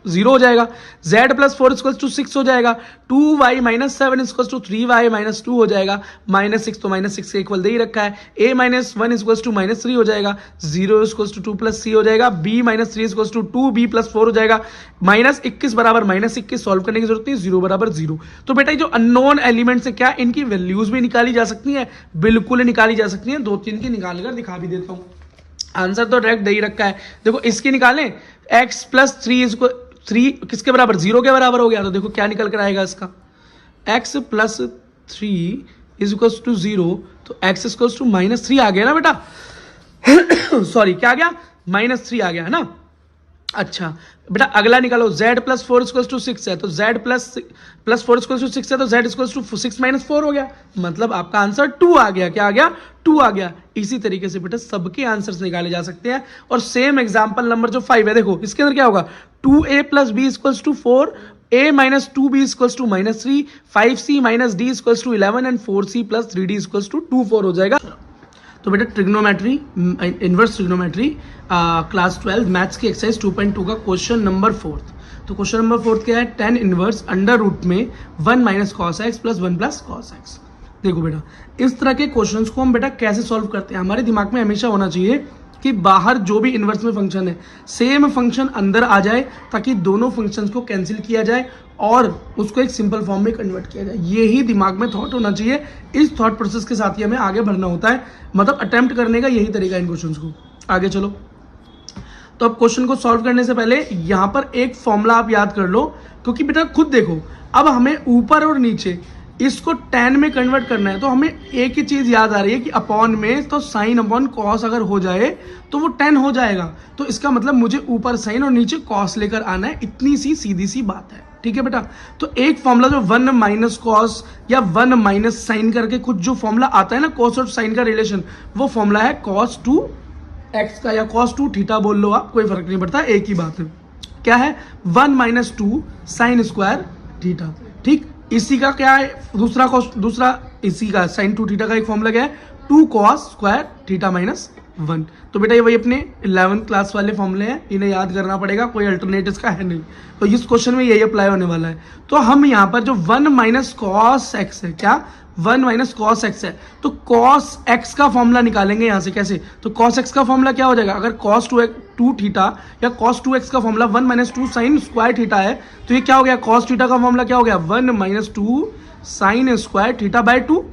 0 हो जाएगा, z + 4 इक्वल्स टू 6 हो जाएगा, 2y - 7 इक्वल्स टू 3y - 2 हो जाएगा, -6 तो -6 के इक्वल दे ही रखा है, a - 1 इक्वल्स टू -3 हो जाएगा, 0 इक्वल्स टू 2 + c हो जाएगा, b - 3 इक्वल्स टू 2b + 4 हो जाएगा, -21 बराबर -21 सॉल्व करने की जरूरत नहीं, 0 बराबर 0। तो बेटा जो अननोन एलिमेंट्स है क्या इनकी वैल्यूज भी निकाली जा सकती है? बिल्कुल निकाली जा सकती है। 2-3 की निकाल कर दिखा भी देता हूं। आंसर तो डायरेक्ट दे ही रखा है। देखो इसकी निकालें, x + 3 किसके बराबर? 0 के बराबर हो गया। तो देखो क्या निकल कर आएगा इसका, x + 3 इज इक्वल्स टू 0, तो x इक्वल्स टू -3 आ गया ना बेटा। सॉरी क्या आ गया? -3 आ गया है ना। अच्छा बेटा अगला निकालो, z + 4 इक्वल्स टू 6 है, तो z + 4 इक्वल्स टू 6 है, तो z इक्वल्स टू 6 - 4 हो गया। मतलब आपका आंसर 2 आ गया। क्या आ गया? 2 आ गया। इसी तरीके से बेटा सबके आंसर्स निकाले जा सकते हैं। और सेम एग्जांपल नंबर जो 5 है, देखो इसके अंदर क्या होगा? 2a + b equals to 4, a - 2b equals to -3, 5c - d equals to 11 and 4c + 3d equals to 24 हो जाएगा। तो बेटा trigonometry, inverse trigonometry class 12 maths की एक्सरसाइज 2.2 का क्वेश्चन नंबर 4। तो क्वेश्चन नंबर 4 क्या है? tan इनवर्स √ में 1 - cos x + 1 + cos x। देखो बेटा इस तरह के क्वेश्चंस को हम बेटा कैसे सॉल्व करते हैं? हमारे दिमाग में हमेशा होना चाहिए कि बाहर जो भी इनवर्स में फंक्शन है सेम फंक्शन अंदर आ जाए, ताकि दोनों फंक्शंस को कैंसिल किया जाए और उसको एक सिंपल फॉर्म में कन्वर्ट किया जाए। यही दिमाग में थॉट होना चाहिए। इस थॉट प्रोसेस के साथ ही हमें आगे बढ़ना होता है, मतलब अटेम्प्ट करने का यही तरीका है इन क्वेश्चंस को। आगे चलो। तो अब क्वेश्चन को सॉल्व करने से पहले यहां पर एक फॉर्मूला आप याद कर लो, क्योंकि बेटा खुद देखो अब हमें ऊपर और नीचे इसको tan में कन्वर्ट करना है, तो हमें एक ही चीज याद आ रही है कि अपॉन में तो साइन अपॉन कॉस अगर हो जाए तो वो tan हो जाएगा, तो इसका मतलब मुझे ऊपर साइन और नीचे कॉस लेकर आना है, इतनी सी सीधी सी बात है। ठीक है बेटा, तो एक फॉर्मूला जो 1 माइनस कॉस या 1 माइनस साइन करके कुछ जो फॉर्मूला आता है ना कॉस और साइन का रिलेशन, वो फॉर्मूला है cos 2 x का, या cos 2 थीटा बोल लो आप, कोई फर्क नहीं पड़ता, एक ही बात है। क्या है 1 माइनस 2 साइन स्क्वायर थीटा। ठीक, इसी का क्या है दूसरा इसी का साइन 2 थीटा का एक फॉर्मूला क्या है 2 कॉस स्क्वायर थीटा माइनस 1। तो बेटा ये वही अपने 11th क्लास वाले फॉर्मूले हैं, इन्हें याद करना पड़ेगा, कोई अल्टरनेटिव का है नहीं, तो इस क्वेश्चन में यही अप्लाई होने वाला है। तो हम यहाँ पर जो 1 माइनस कॉस एक्स है, क्या 1 माइनस कॉस एक्स है, तो कॉस एक्स का फॉर्मूला निकालेंगे यहाँ से। कैसे, तो कॉस एक्स का फॉर्मूला क्या हो जाएगा, अगर कॉस 2 थीटा या कॉस 2x का formula 1 minus 2 sine square theta है, तो ये क्या हो गया, कॉस थीटा का फॉर्मूला क्या हो गया 1 minus 2 sine square theta by 2।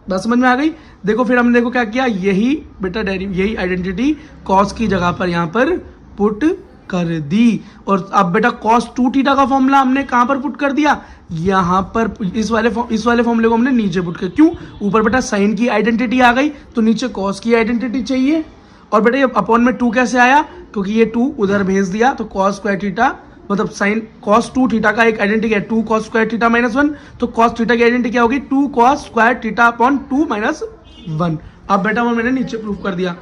बस समझ में आ गई। देखो फिर हमने देखो क्या किया, यही बेटा यही आइडेंटिटी कॉस की जगह पर यहाँ पर पुट कर दी, और अब बेटा cos 2 थीटा का फॉर्मूला हमने कहां पर पुट कर दिया, यहां पर इस वाले फॉर्मूले को हमने नीचे पुट कर, क्यों, ऊपर बेटा साइन की आइडेंटिटी आ गई तो नीचे cos की आइडेंटिटी चाहिए, और बेटा ये अपॉन में 2 कैसे आया, क्योंकि ये 2 उधर भेज दिया, तो cos स्क्वायर थीटा मतलब साइन cos 2 थीटा का एक आइडेंटिटी है 2 cos स्क्वायर थीटा माइनस 1, तो cos थीटा की आइडेंटिटी क्या होगी 2 cos square theta upon 2 minus 1। अब बेटा वो मैंने नीचे प्रूफ कर दिया।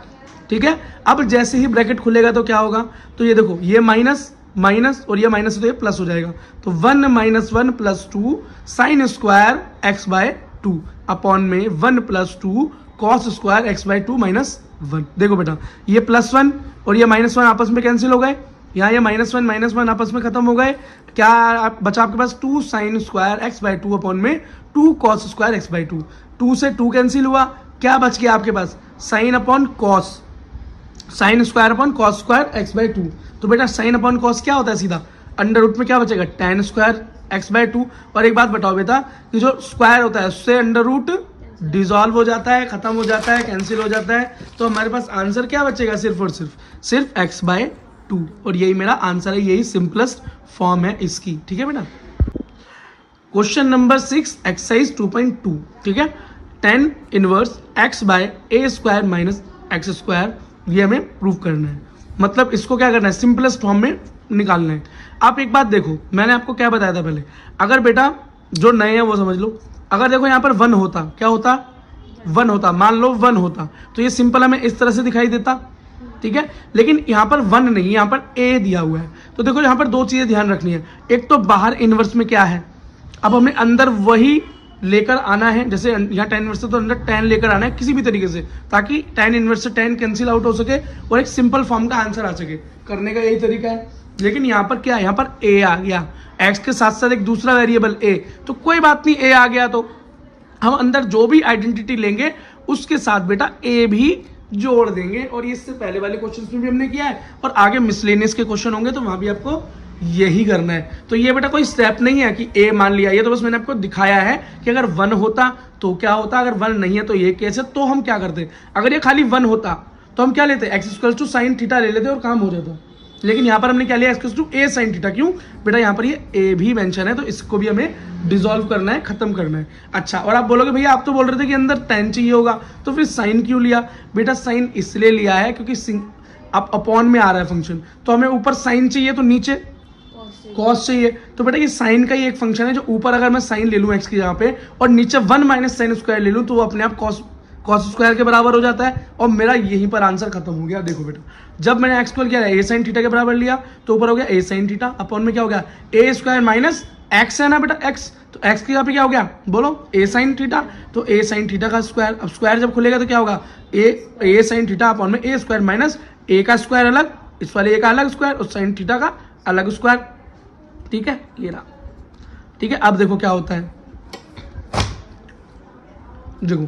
ठीक है, अब जैसे ही ब्रैकेट खुलेगा तो क्या होगा, तो ये देखो ये माइनस माइनस और ये माइनस तो ये प्लस हो जाएगा, तो 1 minus 1 plus 2 sine square x by 2 upon में 1 plus 2 cos square x by 2 minus 1। देखो बेटा ये प्लस 1 और ये माइनस 1 आपस में कैंसिल हो गए, यहाँ ये माइनस वन आपस में खत्म हो गए, क्या बचा आपके पास 2 sine square x by 2 upon में 2 कॉस स्क्वायर एक्स बाय 2, 2 से 2 कैंसिल हुआ, क्या बच गया आपके पास sine upon cos, sine square upon cos square x by 2। तो बेटा साइन अपॉन कॉस क्या होता है, सीधा अंडर रूट में क्या बचेगा tan स्क्वायर एक्स बाय 2। और एक बात बताओ बेटा कि जो स्क्वायर होता है उससे अंडर रूट डिजॉल्व हो जाता है, खत्म हो जाता है, कैंसिल हो जाता है, तो हमारे पास आंसर क्या बचेगा, सिर्फ और सिर्फ एक्स बाय 2, और यही मेरा आंसर है, यही सिंपलेस्ट फॉर्म है इसकी। ठीक है बेटा, क्वेश्चन नंबर 6 एक्सरसाइज 2.2। ठीक है, tan inverse x by a square minus x square, ये हमें प्रूव करना है, मतलब इसको क्या करना है सिंपलेस्ट फॉर्म में निकालना है। आप एक बात देखो, मैंने आपको क्या बताया था पहले, अगर बेटा जो नए हैं वो समझ लो, अगर देखो यहाँ पर 1 होता, क्या होता 1 होता, मान लो 1 होता, तो ये सिंपल हमें इस तरह से दिखाई देता। ठीक है, लेकिन यहाँ पर 1 नहीं, यहाँ पर a दिया हुआ है, तो देखो यहाँ पर दो चीजें ध्यान रखनी है, एक तो बाहर इनवर्स में क्या है, अब हमें अंदर वही लेकर आना है, जैसे यहाँ tan इनवर्स है तो अंदर tan लेकर आना है किसी भी तरीके से, ताकि tan इनवर्स से tan कैंसिल आउट हो सके और एक सिंपल फॉर्म का आंसर आ सके, करने का यही तरीका है। लेकिन यहाँ पर क्या है, यहाँ पर a आ गया, x के साथ साथ एक दूसरा वेरिएबल a, तो कोई बात नहीं, a आ गया तो हम अंदर जो भी आइडेंटिटी लेंगे उसके साथ बेटा a भी जोड़ देंगे, और ये इससे पहले वाले क्वेश्चन में भी हमने किया है, और आगे मिसलेनियस के क्वेश्चन होंगे तो वहां भी आपको यही करना है। तो ये बेटा कोई स्टेप नहीं है कि a मान लिया, ये तो बस मैंने आपको दिखाया है कि अगर 1 होता तो क्या होता, अगर 1 नहीं है तो ये केस है, तो हम क्या करते, अगर ये खाली 1 होता तो हम क्या लेते x equal to sine theta ले लेते और काम हो जाता, लेकिन यहाँ पर हमने क्या लिया x equal to a sine theta, क्यों बेटा यहाँ पर ये a भी मेंशन है, तो इसको भी हमें डिसॉल्व करना है, खत्म करना है। अच्छा, और आप बोलोगे भैया आप तो बोल रहे थे कि अंदर tan चाहिए होगा, तो फिर साइन क्यों लिया, बेटा साइन इसलिए लिया है क्योंकि अब अपॉन में आ रहा है फंक्शन, तो हमें ऊपर साइन चाहिए तो नीचे कॉस चाहिए, तो बेटा ये साइन का ही एक फंक्शन है, जो ऊपर अगर मैं साइन ले लूँ एक्स की जगह पे और नीचे 1 माइनस साइन स्क्वायर ले लूँ तो वो अपने आप कॉस स्क्वायर के बराबर हो जाता है, और मेरा यहीं पर आंसर खत्म हो गया। देखो बेटा जब मैंने एक्स स्क्वायर किया ए साइन थीटा के बराबर लिया तो ऊपर हो गया ए साइन थीटा, अपॉन में क्या हो गया ए स्क्वायर माइनस एक्स है ना बेटा एक्स, तो एक्स की जगह पे क्या हो गया बोलो ए साइन थीटा, तो ए साइन थीटा का स्क्वायर, अब स्क्वायर जब खुलेगा तो क्या होगा ए साइन थीटा अपॉन में ए स्क्वायर माइनस ए का स्क्वायर अलग, इस वाले ए का अलग स्क्वायर और साइन थीटा का अलग स्क्वायर। ठीक है, ये रहा। ठीक है, अब देखो क्या होता है, देखो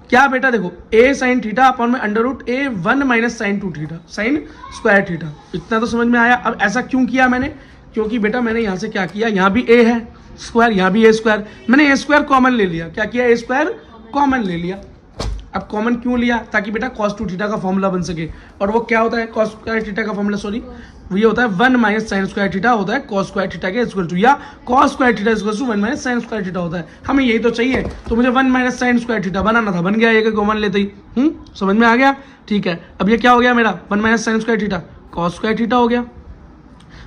क्या बेटा, देखो a साइन थीटा अपॉन में under root a 1 minus sine 2 theta sine square theta, इतना तो समझ में आया। अब ऐसा क्यों किया मैंने, क्योंकि बेटा मैंने यहाँ से क्या किया, यहाँ भी a है स्क्वायर, यहाँ भी a स्क्वायर, मैंने a स्क्वायर कॉमन ले लिया, क्या किया a स्क्वायर कॉमन ले लिया। अब कॉमन क्यों लिया, ताकि बेटा cos 2 थीटा का फॉर्मूला बन सके, और वो क्या होता है cos स्क्वायर थीटा का फॉर्मूला, सॉरी वो ये होता है 1 माइनस साइन स्क्वायर थीटा होता है कॉस स्क्वायर थीटा के इक्वल टू, या cos square theta equal to 1 minus sine square theta होता है। हमें यही तो चाहिए, तो मुझे 1 माइनस साइन स्क्वायर थीटा बनाना था, बन गया, ये कॉमन लेते ही। समझ में आ गया? ठीक है, अब ये क्या हो गया मेरा 1 minus sine square theta cos square theta हो गया।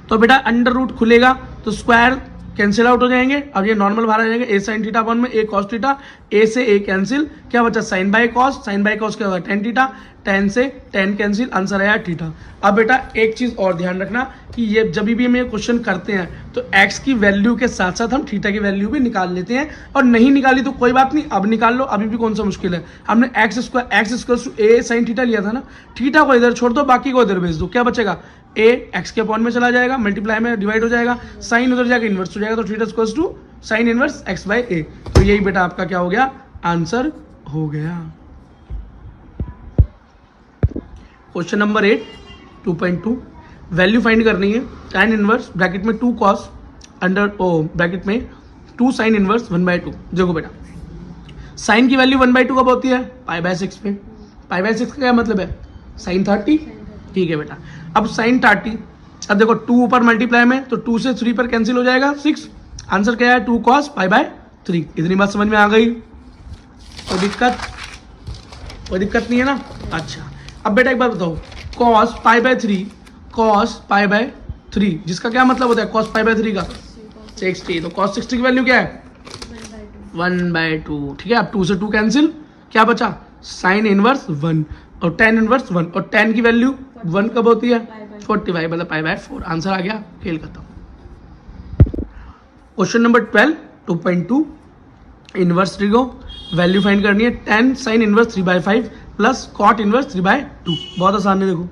तो बेटा अंडर रूट खुलेगा तो स्क्वायर कैंसिल आउट हो जाएंगे। अब ये नॉर्मल बाहर आ जाएंगे, ए साइन थीटा अपॉन में ए कॉस थीटा, ए से ए कैंसिल, क्या बचा sine by cos, sine by cos क्या होगा टेन थीटा, टेन से टेन कैंसिल, आंसर आया थीटा। अब बेटा एक चीज और ध्यान रखना कि ये जब भी हम ये क्वेश्चन करते हैं तो एक्स की वैल्यू के साथ साथ हम थीटा की वैल्यू भी निकाल लेते हैं, और नहीं निकाली तो कोई बात नहीं, अब निकाल लो, अभी भी कौन सा मुश्किल है। हमने x square to a sine theta लिया था ना, थीटा को इधर छोड़ दो, बाकी को इधर भेज दो, क्या बचेगा ए एक्स के अपॉन में चला जाएगा, मल्टीप्लाई में डिवाइड हो जाएगा, साइन उधर जाएगा इन्वर्स हो जाएगा, तो theta equals to sine inverse x by A. तो यही बेटा आपका क्या हो गया, आंसर हो गया। क्वेश्चन नंबर 8 2.2 वैल्यू फाइंड करनी है, tan इनवर्स ब्रैकेट में 2 cos अंडर ब्रैकेट में 2 sin इनवर्स 1/2। देखो बेटा साइन की वैल्यू 1/2 कब होती है, π/6 पे। π/6 का क्या मतलब है, sin 30। ठीक है बेटा, अब sin 30, अब देखो 2 ऊपर मल्टीप्लाई में, तो 2 से 3 पर कैंसिल हो जाएगा 6, आंसर क्या है 2 cos π/3। इतनी बात समझ में आ गई? कोई दिक्कत नहीं है ना? अच्छा अब बेटा एक बात बताओ, cos π/3 जिसका क्या मतलब होता है cos π/3 का 60, तो cos 60 की वैल्यू क्या है 1/2। ठीक है, अब 2 से 2 कैंसिल, क्या बचा साइन इनवर्स 1 और tan इनवर्स 1, और tan की वैल्यू 1 कब होती है 45, मतलब π/4। आंसर आ गया, खेल खत्म। Question number 12 2.2 inverse trigo value find करनी है, tan sine inverse 3/5 plus cot inverse 3/2। बहुत आसान है। देखो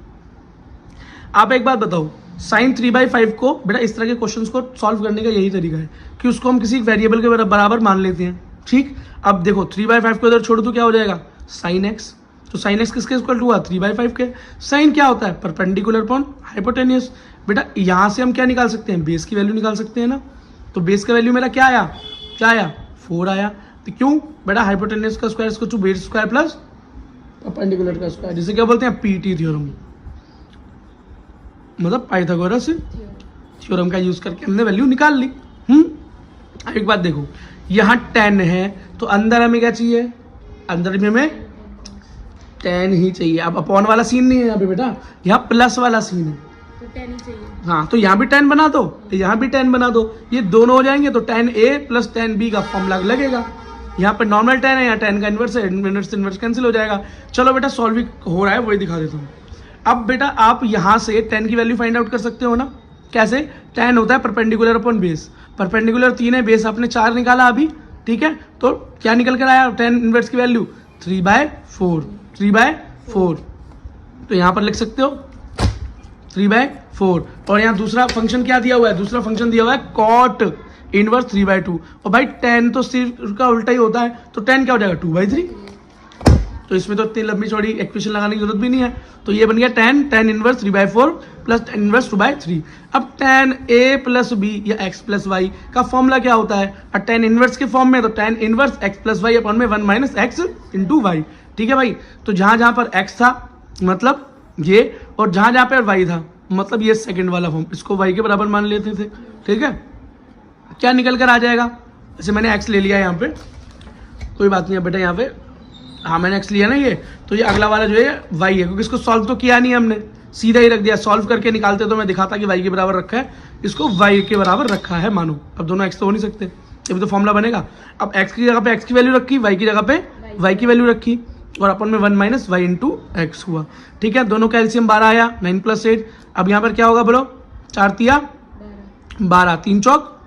आप एक बात बताओ, साइन 3/5 को बेटा इस तरह के क्वेश्चंस को सॉल्व करने का यही तरीका है कि उसको हम किसी वेरिएबल के बराबर मान लेते हैं। ठीक, अब देखो 3/5 को इधर छोड़ दो, क्या हो जाएगा साइन एक्स, तो साइन एक्स किसके इक्वल टू हुआ 3/5 के। साइन क्या होता है परपेंडिकुलर अपॉन हाइपोटेन्यूस। बेटा यहाँ से हम क्या निकाल सकते हैं, बेस की वैल्यू निकाल सकते हैं ना, तो बेस का वैल्यू मेरा क्या आया 4 आया। तो क्यों बेटा, हाइपोटेन्यूस का square equal to base square plus perpendicular का स्क्वायर, जिसे क्या बोलते हैं पीटी थ्योरम, मतलब पाइथागोरस थ्योरम का यूज करके हमने वैल्यू निकाल ली। अब एक बात देखो, यहाँ 10 है तो अंदर हमें क्या चाहिए, अंदर में हमें 10 ही चाहिए। अब अपॉन वाला सीन नहीं है यहाँ पे बेटा, यहाँ प्लस वाला सीन है, तो 10 ही चाहिए। हाँ, तो यहाँ भी 10 बना दो, तो यहाँ भी 10 बना दो, ये दोनों हो जाएंगे, तो tan a plus tan b का फॉर्मूला लगेगा। यहाँ पे नॉर्मल 10 है, यहाँ 10 का इनवर्स है, इनवर्स कैंसिल हो जाएगा। चलो बेटा सॉल्विंग हो रहा है, वही दिखा देता हूँ। अब बेटा आप यहाँ से 10 की वैल्यू फाइंड आउट कर सकते हो ना, कैसे, tan होता है परपेंडिकुलर अपॉन बेस, परपेंडिकुलर 3 है, बेस आपने 4 निकाला अभी। ठीक है, तो क्या निकल कर आया 10 इनवर्स की वैल्यू 3/4। तो यहाँ पर लिख सकते हो 3/4, और यहाँ दूसरा फंक्शन क्या दिया हुआ है, दूसरा फंक्शन दिया हुआ है कॉट इनवर्स 3/2, और भाई 10 तो सिर्फ उसका उल्टा ही होता है, तो 10 क्या हो जाएगा 2/3। तो इसमें तो इतनी लंबी चौड़ी इक्वेशन लगाने की जरूरत भी नहीं है, तो ये बन गया tan inverse 3/4 plus tan inverse 2/3। अब tan a प्लस b या x प्लस y का फॉर्मूला क्या होता है, और tan इनवर्स के फॉर्म में, तो tan inverse x plus y upon में 1 माइनस x इंटू वाई। ठीक है भाई, तो जहां जहां पर x था मतलब ये, और जहां जहां पर y था मतलब ये सेकंड वाला फॉर्म, इसको y के बराबर मान लेते थे। ठीक है, क्या निकल कर आ जाएगा, जैसे मैंने x ले लिया यहाँ पे, कोई बात नहीं है बेटा, यहाँ पे हाँ मैंने x लिया ना ये, तो ये अगला वाला जो है y है, क्योंकि इसको सॉल्व तो किया नहीं हमने, सीधा ही रख दिया। सॉल्व करके निकालते तो मैं दिखाता कि y के बराबर रखा है, इसको y के बराबर रखा है मानो। अब दोनों x तो हो नहीं सकते, अभी तो फॉर्मूला बनेगा। अब x की जगह पे x की वैल्यू रखी, y की जगह पे y की वैल्यू रखी, और अपन में 1 माइनस वाई इंटू एक्स हुआ। ठीक है, दोनों का एलसीएम 12 आया, 9 प्लस 8। अब यहाँ पर क्या होगा बोलो, 4 तिया 12, 3 चौक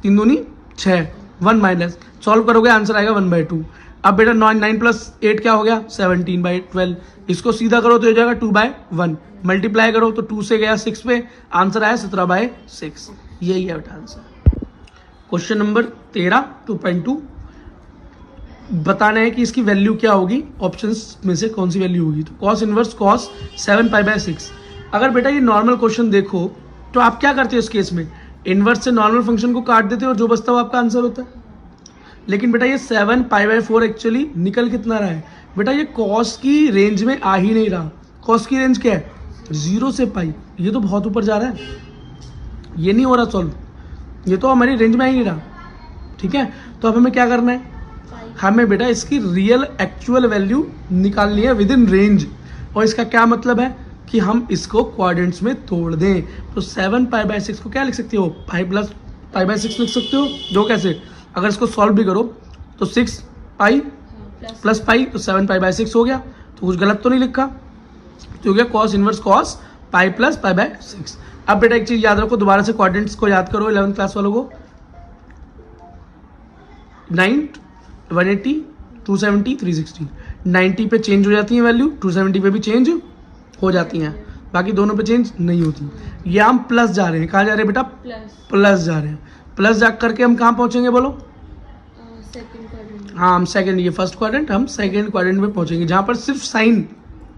3 दूनी 6, 1 माइनस, सॉल्व करोगे आंसर आएगा 1/2। अब बेटा 9 प्लस 8 क्या हो गया 17/12, इसको सीधा करो तो हो जाएगा 2/1, मल्टीप्लाई करो तो 2 से गया 6 पे, आंसर आया 17/6। यही है बेटा आंसर। क्वेश्चन नंबर 13 2.2 बताना है कि इसकी वैल्यू क्या होगी, ऑप्शंस में से कौन सी वैल्यू होगी। तो cos इनवर्स cos 7π/6। अगर बेटा ये नॉर्मल क्वेश्चन देखो तो आप क्या करते हो इस केस में, इनवर्स से नॉर्मल फंक्शन को काट देते हो और जो बचता हो आपका आंसर होता है। लेकिन बेटा ये 7π/4 एक्चुअली निकल कितना रहा है बेटा, ये cos की रेंज में आ ही नहीं रहा। cos की रेंज क्या है 0 से पाई, ये तो बहुत ऊपर जा रहा है, ये नहीं हो रहा सॉल्व, ये तो हमारी रेंज में आ ही नहीं रहा। ठीक है, तो अब हमें क्या करना है, हमें बेटा इसकी रियल एक्चुअल वैल्यू निकालनी है विद इन रेंज। और इसका क्या मतलब है कि हम इसको क्वाड्रेंट्स में तोड़ दें। तो 7π/6 को क्या लिख सकते हो, पाई प्लस π/6 लिख सकते हो। जो कैसे, अगर इसको सॉल्व भी करो तो 6π प्लस पाई, तो 7π/6 हो गया। तो कुछ गलत तो नहीं लिखा, तो हो गया cos inverse cos pi plus π/6। अब बेटा एक चीज याद रखो, दोबारा से क्वाड्रेंट्स को याद करो 11th क्लास वालों को। 9, 180, 270, 360, 90 पे चेंज हो जाती है वैल्यू, 270 पे भी चेंज हो जाती हैं, बाकी दोनों पे चेंज नहीं होती। ये हम प्लस जा रहे हैं, कहाँ जा रहे हैं बेटा, प्लस जा रहे हैं। प्लस जा करके हम कहाँ पहुंचेंगे बोलो, हाँ हम सेकंड, ये फर्स्ट क्वाड्रेंट, हम सेकंड क्वाड्रेंट में पहुंचेंगे जहां पर सिर्फ साइन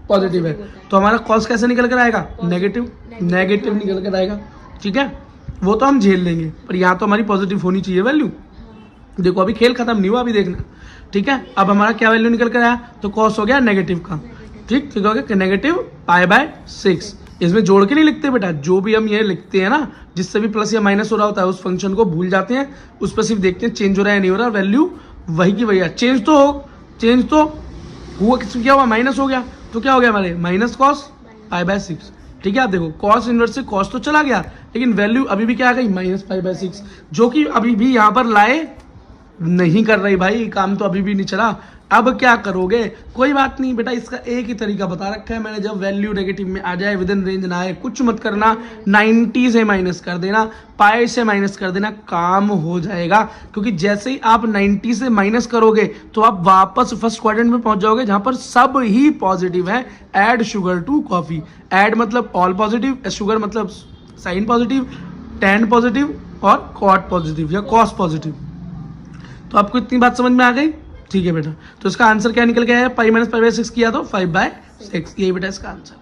पॉजिटिव है। तो हमारा कॉस कैसे निकल कर आएगा, नेगेटिव, नेगेटिव निकल कर आएगा। ठीक है, वो तो हम झेल लेंगे, पर यहाँ तो हमारी पॉजिटिव होनी चाहिए वैल्यू। देखो अभी खेल खत्म नहीं हुआ, अभी देखना। ठीक है, अब हमारा क्या वैल्यू निकल कर आया, तो कॉस हो गया नेगेटिव का। ठीक हो गया नेगेटिव π/6। इसमें जोड़ के नहीं लिखते बेटा, जो भी हम ये लिखते हैं ना, जिससे भी प्लस या माइनस हो रहा होता है उस फंक्शन को भूल जाते हैं, उस पर सिर्फ देखते हैं चेंज हो रहा है नहीं हो रहा, वैल्यू वही की वही है। चेंज तो हुआ, क्या हुआ, माइनस हो गया, तो क्या हो गया हमारे माइनस कॉस π/6। ठीक है, आप देखो कॉस इनवर्स से कॉस तो चला गया, लेकिन वैल्यू अभी भी क्या आ गई, माइनस π/6, जो कि अभी भी यहाँ पर लाए नहीं कर रही भाई, काम तो अभी भी नहीं चला। अब क्या करोगे, कोई बात नहीं बेटा, इसका एक ही तरीका बता रखा है मैंने, जब वैल्यू नेगेटिव में आ जाए, विद इन रेंज ना आए, कुछ मत करना, 90 से माइनस कर देना, पाई से माइनस कर देना, काम हो जाएगा। क्योंकि जैसे ही आप 90 से माइनस करोगे तो आप वापस फर्स्ट क्वाड्रेंट में पहुंच जाओगे जहां पर सब ही पॉजिटिव है। Add sugar to coffee, add मतलब ऑल पॉजिटिव, शुगर मतलब साइन पॉजिटिव, टैन पॉजिटिव और कॉट पॉजिटिव या कॉस पॉजिटिव। तो आपको इतनी बात समझ में आ गई, ठीक है बेटा। तो इसका आंसर क्या निकल गया है, पाई माइनस π/6 किया तो 5/6, यही बेटा इसका आंसर।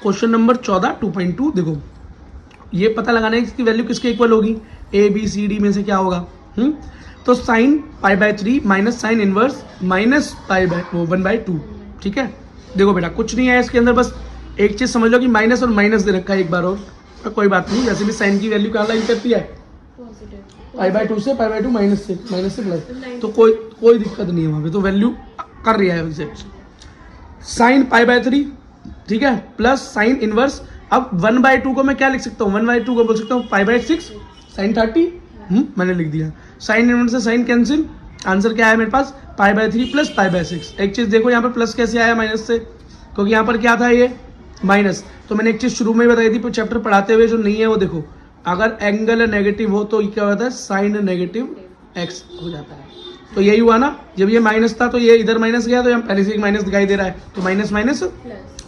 क्वेश्चन नंबर 14 2.2 देखो, ये पता लगाना है इसकी वैल्यू किसके इक्वल होगी, ए बी सी डी में से क्या होगा। तो sine π/3 minus sine inverse minus π/1/2। ठीक है, देखो बेटा कुछ नहीं है इसके अंदर, बस एक चीज समझ लो कि माइनस और माइनस दे रखा है एक बार और, तो कोई बात नहीं, वैसे भी साइन की वैल्यू क्या लाइन करती है, π/2 से π/2 माइनस से प्लस, तो कोई दिक्कत नहीं है वहाँ पे, तो वैल्यू कर रही है एग्जैक्ट। साइन π/3 ठीक है, प्लस साइन इनवर्स, अब 1/2 को मैं क्या लिख सकता हूँ, 1/2 को बोल सकता हूँ π/6 साइन 30, मैंने लिख दिया। साइन इनवर्स से साइन कैंसिल, आंसर क्या है मेरे पास, π/3 प्लस π/6। एक चीज देखो यहाँ पर प्लस कैसे आया माइनस से, क्योंकि यहाँ पर क्या था ये माइनस। तो मैंने एक चीज शुरू में ही बताई थी चैप्टर पढ़ाते हुए, जो नहीं है वो देखो, अगर एंगल नेगेटिव हो तो क्या होता है, साइन नेगेटिव एक्स हो जाता है। तो यही हुआ ना, जब ये माइनस था तो ये इधर माइनस गया, तो यहाँ पहले से एक माइनस दिखाई दे रहा है, तो माइनस माइनस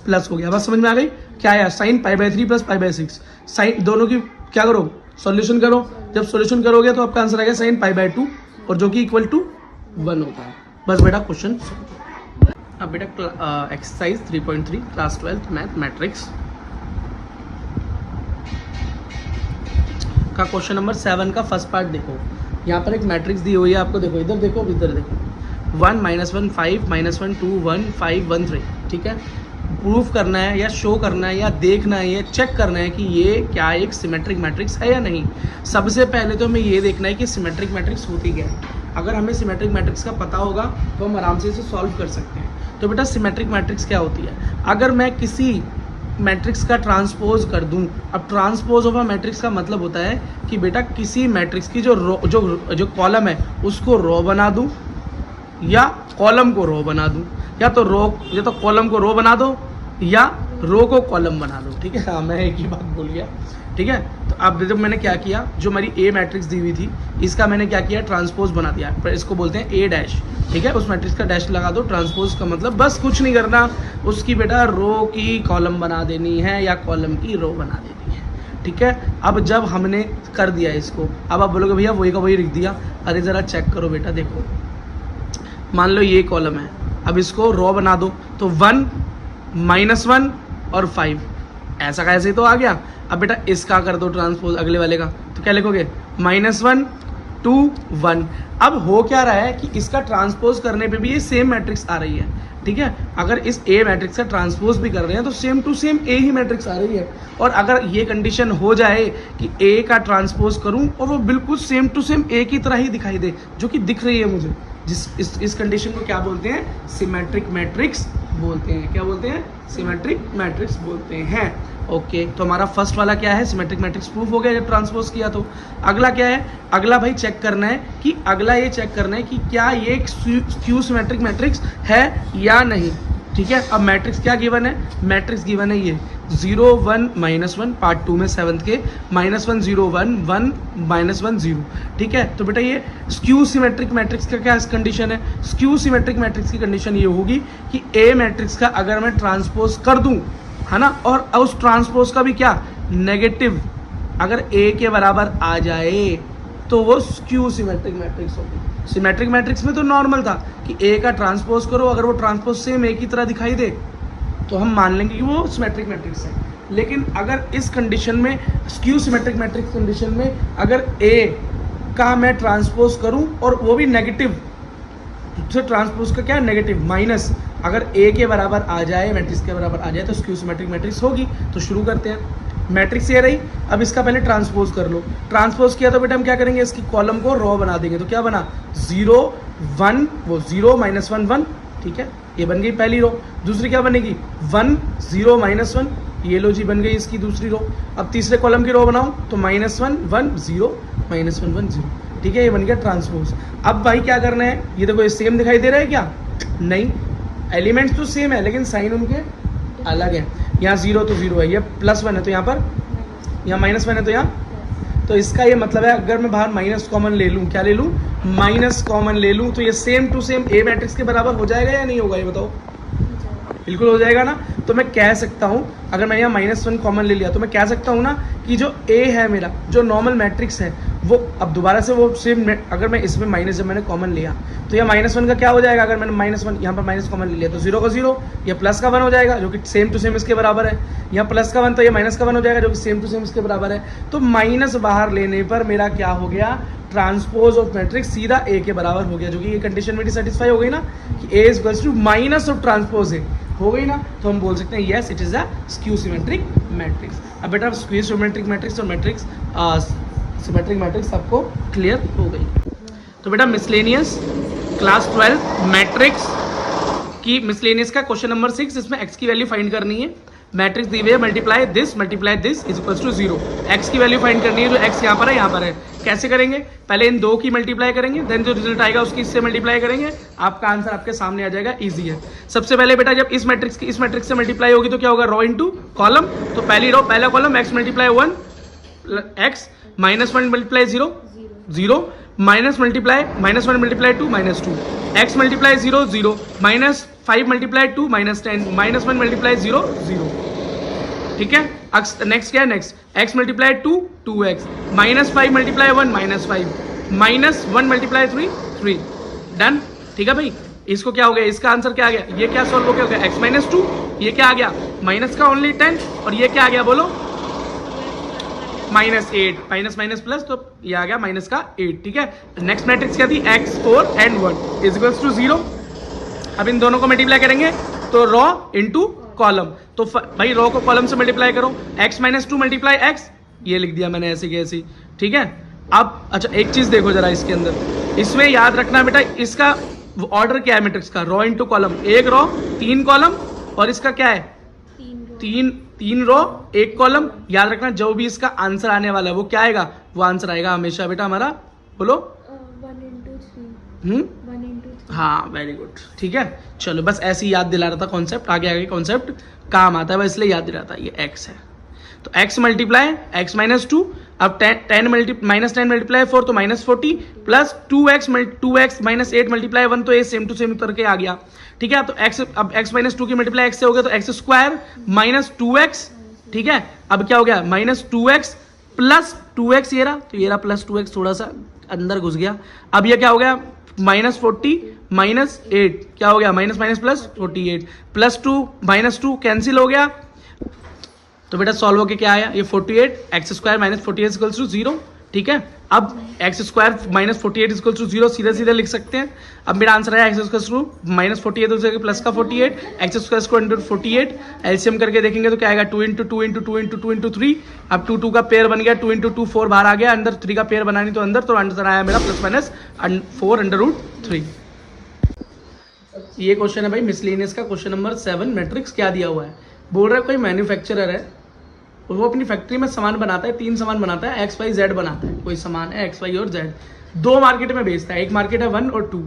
प्लस हो गया। बस समझ में आ गई क्या है, साइन π/3 प्लस π/6। साइन दोनों की क्या करो, सॉल्यूशन करो, जब सॉल्यूशन करोगे तो आपका आंसर आ गया साइन π/2, और जो कि इक्वल टू 1 होता है। बस बेटा क्वेश्चन। अब बेटा एक्सरसाइज 3.3 क्लास 12 मैथमेटिक्स का क्वेश्चन नंबर 7 का फर्स्ट पार्ट देखो। यहाँ पर एक मैट्रिक्स दी हुई है आपको, देखो इधर देखो इधर देखो, 1 -1 5 -1 2 1 5 1 3। ठीक है, प्रूफ करना है या शो करना है या देखना है या चेक करना है कि ये क्या एक सिमेट्रिक मैट्रिक्स है या नहीं। सबसे पहले तो हमें ये देखना है कि सिमेट्रिक मैट्रिक्स होती क्या है। अगर हमें सिमेट्रिक मैट्रिक्स का पता होगा तो हम आराम से इसे सॉल्व कर सकते हैं। तो बेटा सिमेट्रिक मैट्रिक्स क्या होती है, अगर मैं किसी मैट्रिक्स का ट्रांसपोज कर दूं, अब ट्रांसपोज ऑफ अ मैट्रिक्स का मतलब होता है कि बेटा किसी मैट्रिक्स की जो कॉलम है उसको रो बना दूं या कॉलम को रो बना दूं, या तो कॉलम को रो बना दो या रो को कॉलम बना दो। ठीक है, हाँ मैं एक ही बात बोल गया। ठीक है, तो अब जब मैंने क्या किया, जो हमारी ए मैट्रिक्स दी हुई थी इसका मैंने क्या किया, ट्रांसपोज बना दिया, पर इसको बोलते हैं ए डैश। ठीक है, उस मैट्रिक्स का डैश लगा दो, ट्रांसपोज का मतलब बस कुछ नहीं करना, उसकी बेटा रो की कॉलम बना देनी है या कॉलम की रो बना देनी है। ठीक है, अब जब हमने कर दिया इसको, अब आप बोलोगे भैया वही का वही लिख दिया, अरे ज़रा चेक करो बेटा, देखो मान लो ये कॉलम है, अब इसको रो बना दो, तो 1 -1 और 5 ऐसा का ऐसे ही तो आ गया। अब बेटा इसका कर दो ट्रांसपोज अगले वाले का, तो क्या लिखोगे, -1 2 1। अब हो क्या रहा है कि इसका ट्रांसपोज करने पे भी ये सेम मैट्रिक्स आ रही है, ठीक है। अगर इस ए मैट्रिक्स का ट्रांसपोज भी कर रहे हैं तो सेम टू सेम ए ही मैट्रिक्स आ रही है। और अगर ये कंडीशन हो जाए कि ए का ट्रांसपोज करूं और वो बिल्कुल सेम टू सेम ए की तरह ही दिखाई दे, जो कि दिख रही है मुझे, इस कंडीशन को क्या बोलते हैं? सिमेट्रिक मैट्रिक्स बोलते हैं। क्या बोलते हैं? सिमेट्रिक मैट्रिक्स बोलते हैं। ओके, तो हमारा फर्स्ट वाला क्या है? सिमेट्रिक मैट्रिक्स प्रूफ हो गया जब ट्रांसपोज किया। तो अगला क्या है? अगला भाई चेक करना है कि क्या ये एक स्क्यू सिमेट्रिक मैट्रिक्स है या नहीं। ठीक है, अब मैट्रिक्स क्या गिवन है? मैट्रिक्स गिवन है ये 0 1 -1 पार्ट 2 में 7th के -1 0 1 1 -1 0। ठीक है, तो बेटा ये स्क्यू सिमेट्रिक मैट्रिक्स का क्या कंडीशन है? स्क्यू सिमेट्रिक मैट्रिक्स की कंडीशन ये होगी कि ए मैट्रिक्स का अगर मैं ट्रांसपोज कर दूं, है ना, और उस ट्रांसपोज का भी क्या नेगेटिव अगर ए के बराबर आ जाए तो वो स्क्यू सिमेट्रिक मैट्रिक्स होगी। सिमेट्रिक मैट्रिक्स में तो नॉर्मल था कि ए का ट्रांसपोज करो, अगर वो ट्रांसपोज सेम ए की तरह दिखाई दे तो हम मान लेंगे कि वो सिमेट्रिक मैट्रिक्स है। लेकिन अगर इस कंडीशन में स्क्यू सिमेट्रिक मैट्रिक्स कंडीशन में अगर ए का मैं ट्रांसपोज करूं और वो भी नेगेटिव, तो ट्रांसपोज का क्या नेगेटिव माइनस, अगर ए के बराबर आ जाए, मैट्रिक्स के बराबर आ जाए तो स्क्यू सिमेट्रिक मैट्रिक्स होगी। तो शुरू करते हैं। मैट्रिक्स ये रही, अब इसका पहले ट्रांसपोज कर लो। ट्रांसपोज किया तो बेटा हम क्या करेंगे? इसकी कॉलम को रो बना देंगे। तो क्या बना? 0 1 वो 0 -1 1। ठीक है, ये बन गई पहली रो। दूसरी क्या बनेगी? 1 0 -1, ये लो जी बन गई इसकी दूसरी रो। अब तीसरे कॉलम की रो बनाओ तो -1 1 0 -1 1 0। ठीक है, ये बन गया ट्रांसपोज। अब भाई क्या करना है? ये देखो, ये सेम दिखाई दे रहा है क्या? नहीं, एलिमेंट्स तो सेम है लेकिन साइन उनके अलग है। यहाँ 0 तो 0 है, ये +1 है तो यहाँ पर, यहाँ -1 है तो यहाँ, तो इसका ये मतलब है अगर मैं बाहर माइनस कॉमन ले लूँ, क्या ले लूँ? माइनस कॉमन ले लूँ, तो ये same to same a matrix के बराबर हो जाएगा या नहीं होगा? ये बताओ। बिल्कुल हो जाएगा ना। तो मैं कह सकता हूँ, अगर मैं यहाँ -1 कॉमन ले लिया तो मैं कह सकता हूँ ना कि जो ए है मेरा, जो नॉर्मल मैट्रिक्स है, वो अब दोबारा से वो सेम, अगर मैं इसमें माइनस जब मैंने कॉमन लिया तो यह -1 का क्या हो जाएगा? अगर मैंने -1 यहाँ पर माइनस कॉमन ले लिया तो 0 का 0, यह प्लस का 1 हो जाएगा जो कि सेम टू सेम इसके बराबर है। यहाँ प्लस का 1 तो ये माइनस का 1 हो जाएगा जो कि सेम टू सेम इसके बराबर है। तो माइनस बाहर लेने पर मेरा क्या हो गया? ट्रांसपोज ऑफ मैट्रिक्स सीधा ए के बराबर हो गया, जो कि ये कंडीशन मेरी सेटिस्फाई हो गई ना कि A is to minus of transpose A हो गई ना। तो हम बोल सकते हैं yes it is a skew symmetric matrix. अब बेटा स्क्यू सिमेट्रिक मैट्रिक्स और मैट्रिक्स सिमेट्रिक मैट्रिक्स आपको क्लियर हो गई। तो बेटा मिसलेनियस क्लास 12 मैट्रिक्स की मिसलेनियस का क्वेश्चन नंबर 6, इसमें x की वैल्यू फाइंड करनी है। मैट्रिक्स दी हुई है multiply this is equals to 0। x की वैल्यू फाइंड करनी है, जो x यहाँ पर है। कैसे करेंगे? पहले इन दो की मल्टीप्लाई करेंगे, देन जो रिजल्ट आएगा उसकी इससे मल्टीप्लाई करेंगे, आपका आंसर आपके सामने आ जाएगा। इजी है। सबसे पहले बेटा जब इस मैट्रिक्स से मल्टीप्लाई होगी तो क्या होगा? रो इनटू कॉलम। तो पहली रो पहला column x multiply 1 x -1 multiply 0 0 -1 multiply 2 -2 x multiply 0 0 -5 multiply 2 -10 -1 multiply 0 0। ठीक है, नेक्स्ट क्या है? Next x multiply 2 2x -5 multiply 1 -5 -1 multiply 3 3। Done. ठीक है भाई, इसको क्या हो गया? इसका आंसर क्या आ गया? ये क्या सॉल्व हो गया? x -2, ये क्या आ गया? माइनस का ओनली 10, और ये क्या आ गया? बोलो -8 माइनस प्लस, तो ये आ गया माइनस का 8। ठीक है, नेक्स्ट मैट्रिक्स क्या थी? x 4 and 1 is equals to 0। अब इन दोनों को मल्टीप्लाई करेंगे तो रो इनटू कॉलम। तो भाई रो को कॉलम से मल्टीप्लाई करो, x -2 मल्टीप्लाई x, ये लिख दिया मैंने ऐसे की ऐसी। ठीक है, अब अच्छा एक चीज देखो जरा इसके अंदर, इसमें याद रखना बेटा इसका ऑर्डर क्या है मैट्रिक्स का? रो इनटू कॉलम, एक रो 3 कॉलम, और इसका क्या है? 3 रो 1 कॉलम। याद रखना जो भी इसका आंसर आने वाला है वो क्या आएगा? वो आंसर आएगा हमेशा बेटा हमारा, बोलो 1 into 3 1 into 3। हाँ वेरी गुड। ठीक है, चलो बस ऐसे ही याद दिला रहा था कॉन्सेप्ट, आगे कॉन्सेप्ट काम आता है, बस इसलिए याद दिला रहा था। ये x है तो x मल्टीप्लाई x -2, अब 10 मल्टीप्लाई 4 तो -40 प्लस 2x -8 मल्टीप्लाई 1, तो ये सेम टू सेम उतर के आ गया। ठीक है, तो x अब x -2 की मल्टीप्लाई x से हो गया तो x² -2x। ठीक है, अब क्या हो गया? -2x प्लस 2x, ये रहा तो ये रहा प्लस 2x, थोड़ा सा अंदर घुस गया। अब ये क्या हो गया? -40 -8, क्या हो गया? माइनस प्लस 48 प्लस 2 -2 कैंसिल हो गया। तो बेटा सॉल्व होके क्या आया? ये 48 x² -48 इक्वल्स टू 0। ठीक है। अब x square minus 48 equal to 0 सीधे सीधे लिख सकते हैं। अब मेरा आंसर है x square to minus 48 plus का 48, x square square into 48, LCM करके देखेंगे तो क्या आएगा 2 इंटू 2 इंटू 2 इंटू 2 इंटू 3। अब 2 2 का पेयर बन गया, 2 इंटू 2 4 बाहर आ गया, अंदर 3 का पेयर बना नहीं तो अंदर, तो आंसर आया मेरा प्लस माइनस 4 अंडर रूट 3। ये क्वेश्चन है भाई मिसलेनियस का, क्वेश्चन नंबर 7। मैट्रिक्स क्या दिया हुआ है, बोल रहा है कोई मैन्युफैक्चरर है, वो अपनी फैक्ट्री में सामान बनाता है, 3 सामान बनाता है, एक्स वाई जेड बनाता है, कोई सामान है एक्स वाई और जेड, 2 मार्केट में बेचता है, एक मार्केट है 1 और 2।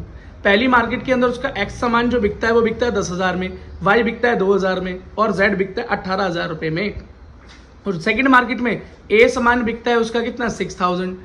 पहली मार्केट के अंदर उसका एक्स सामान जो बिकता है वो बिकता है 10,000 में, वाई बिकता है 2,000 में और जेड बिकता है 18,000 रुपये में। और सेकंड मार्केट में ए सामान बिकता है उसका कितना 6,000,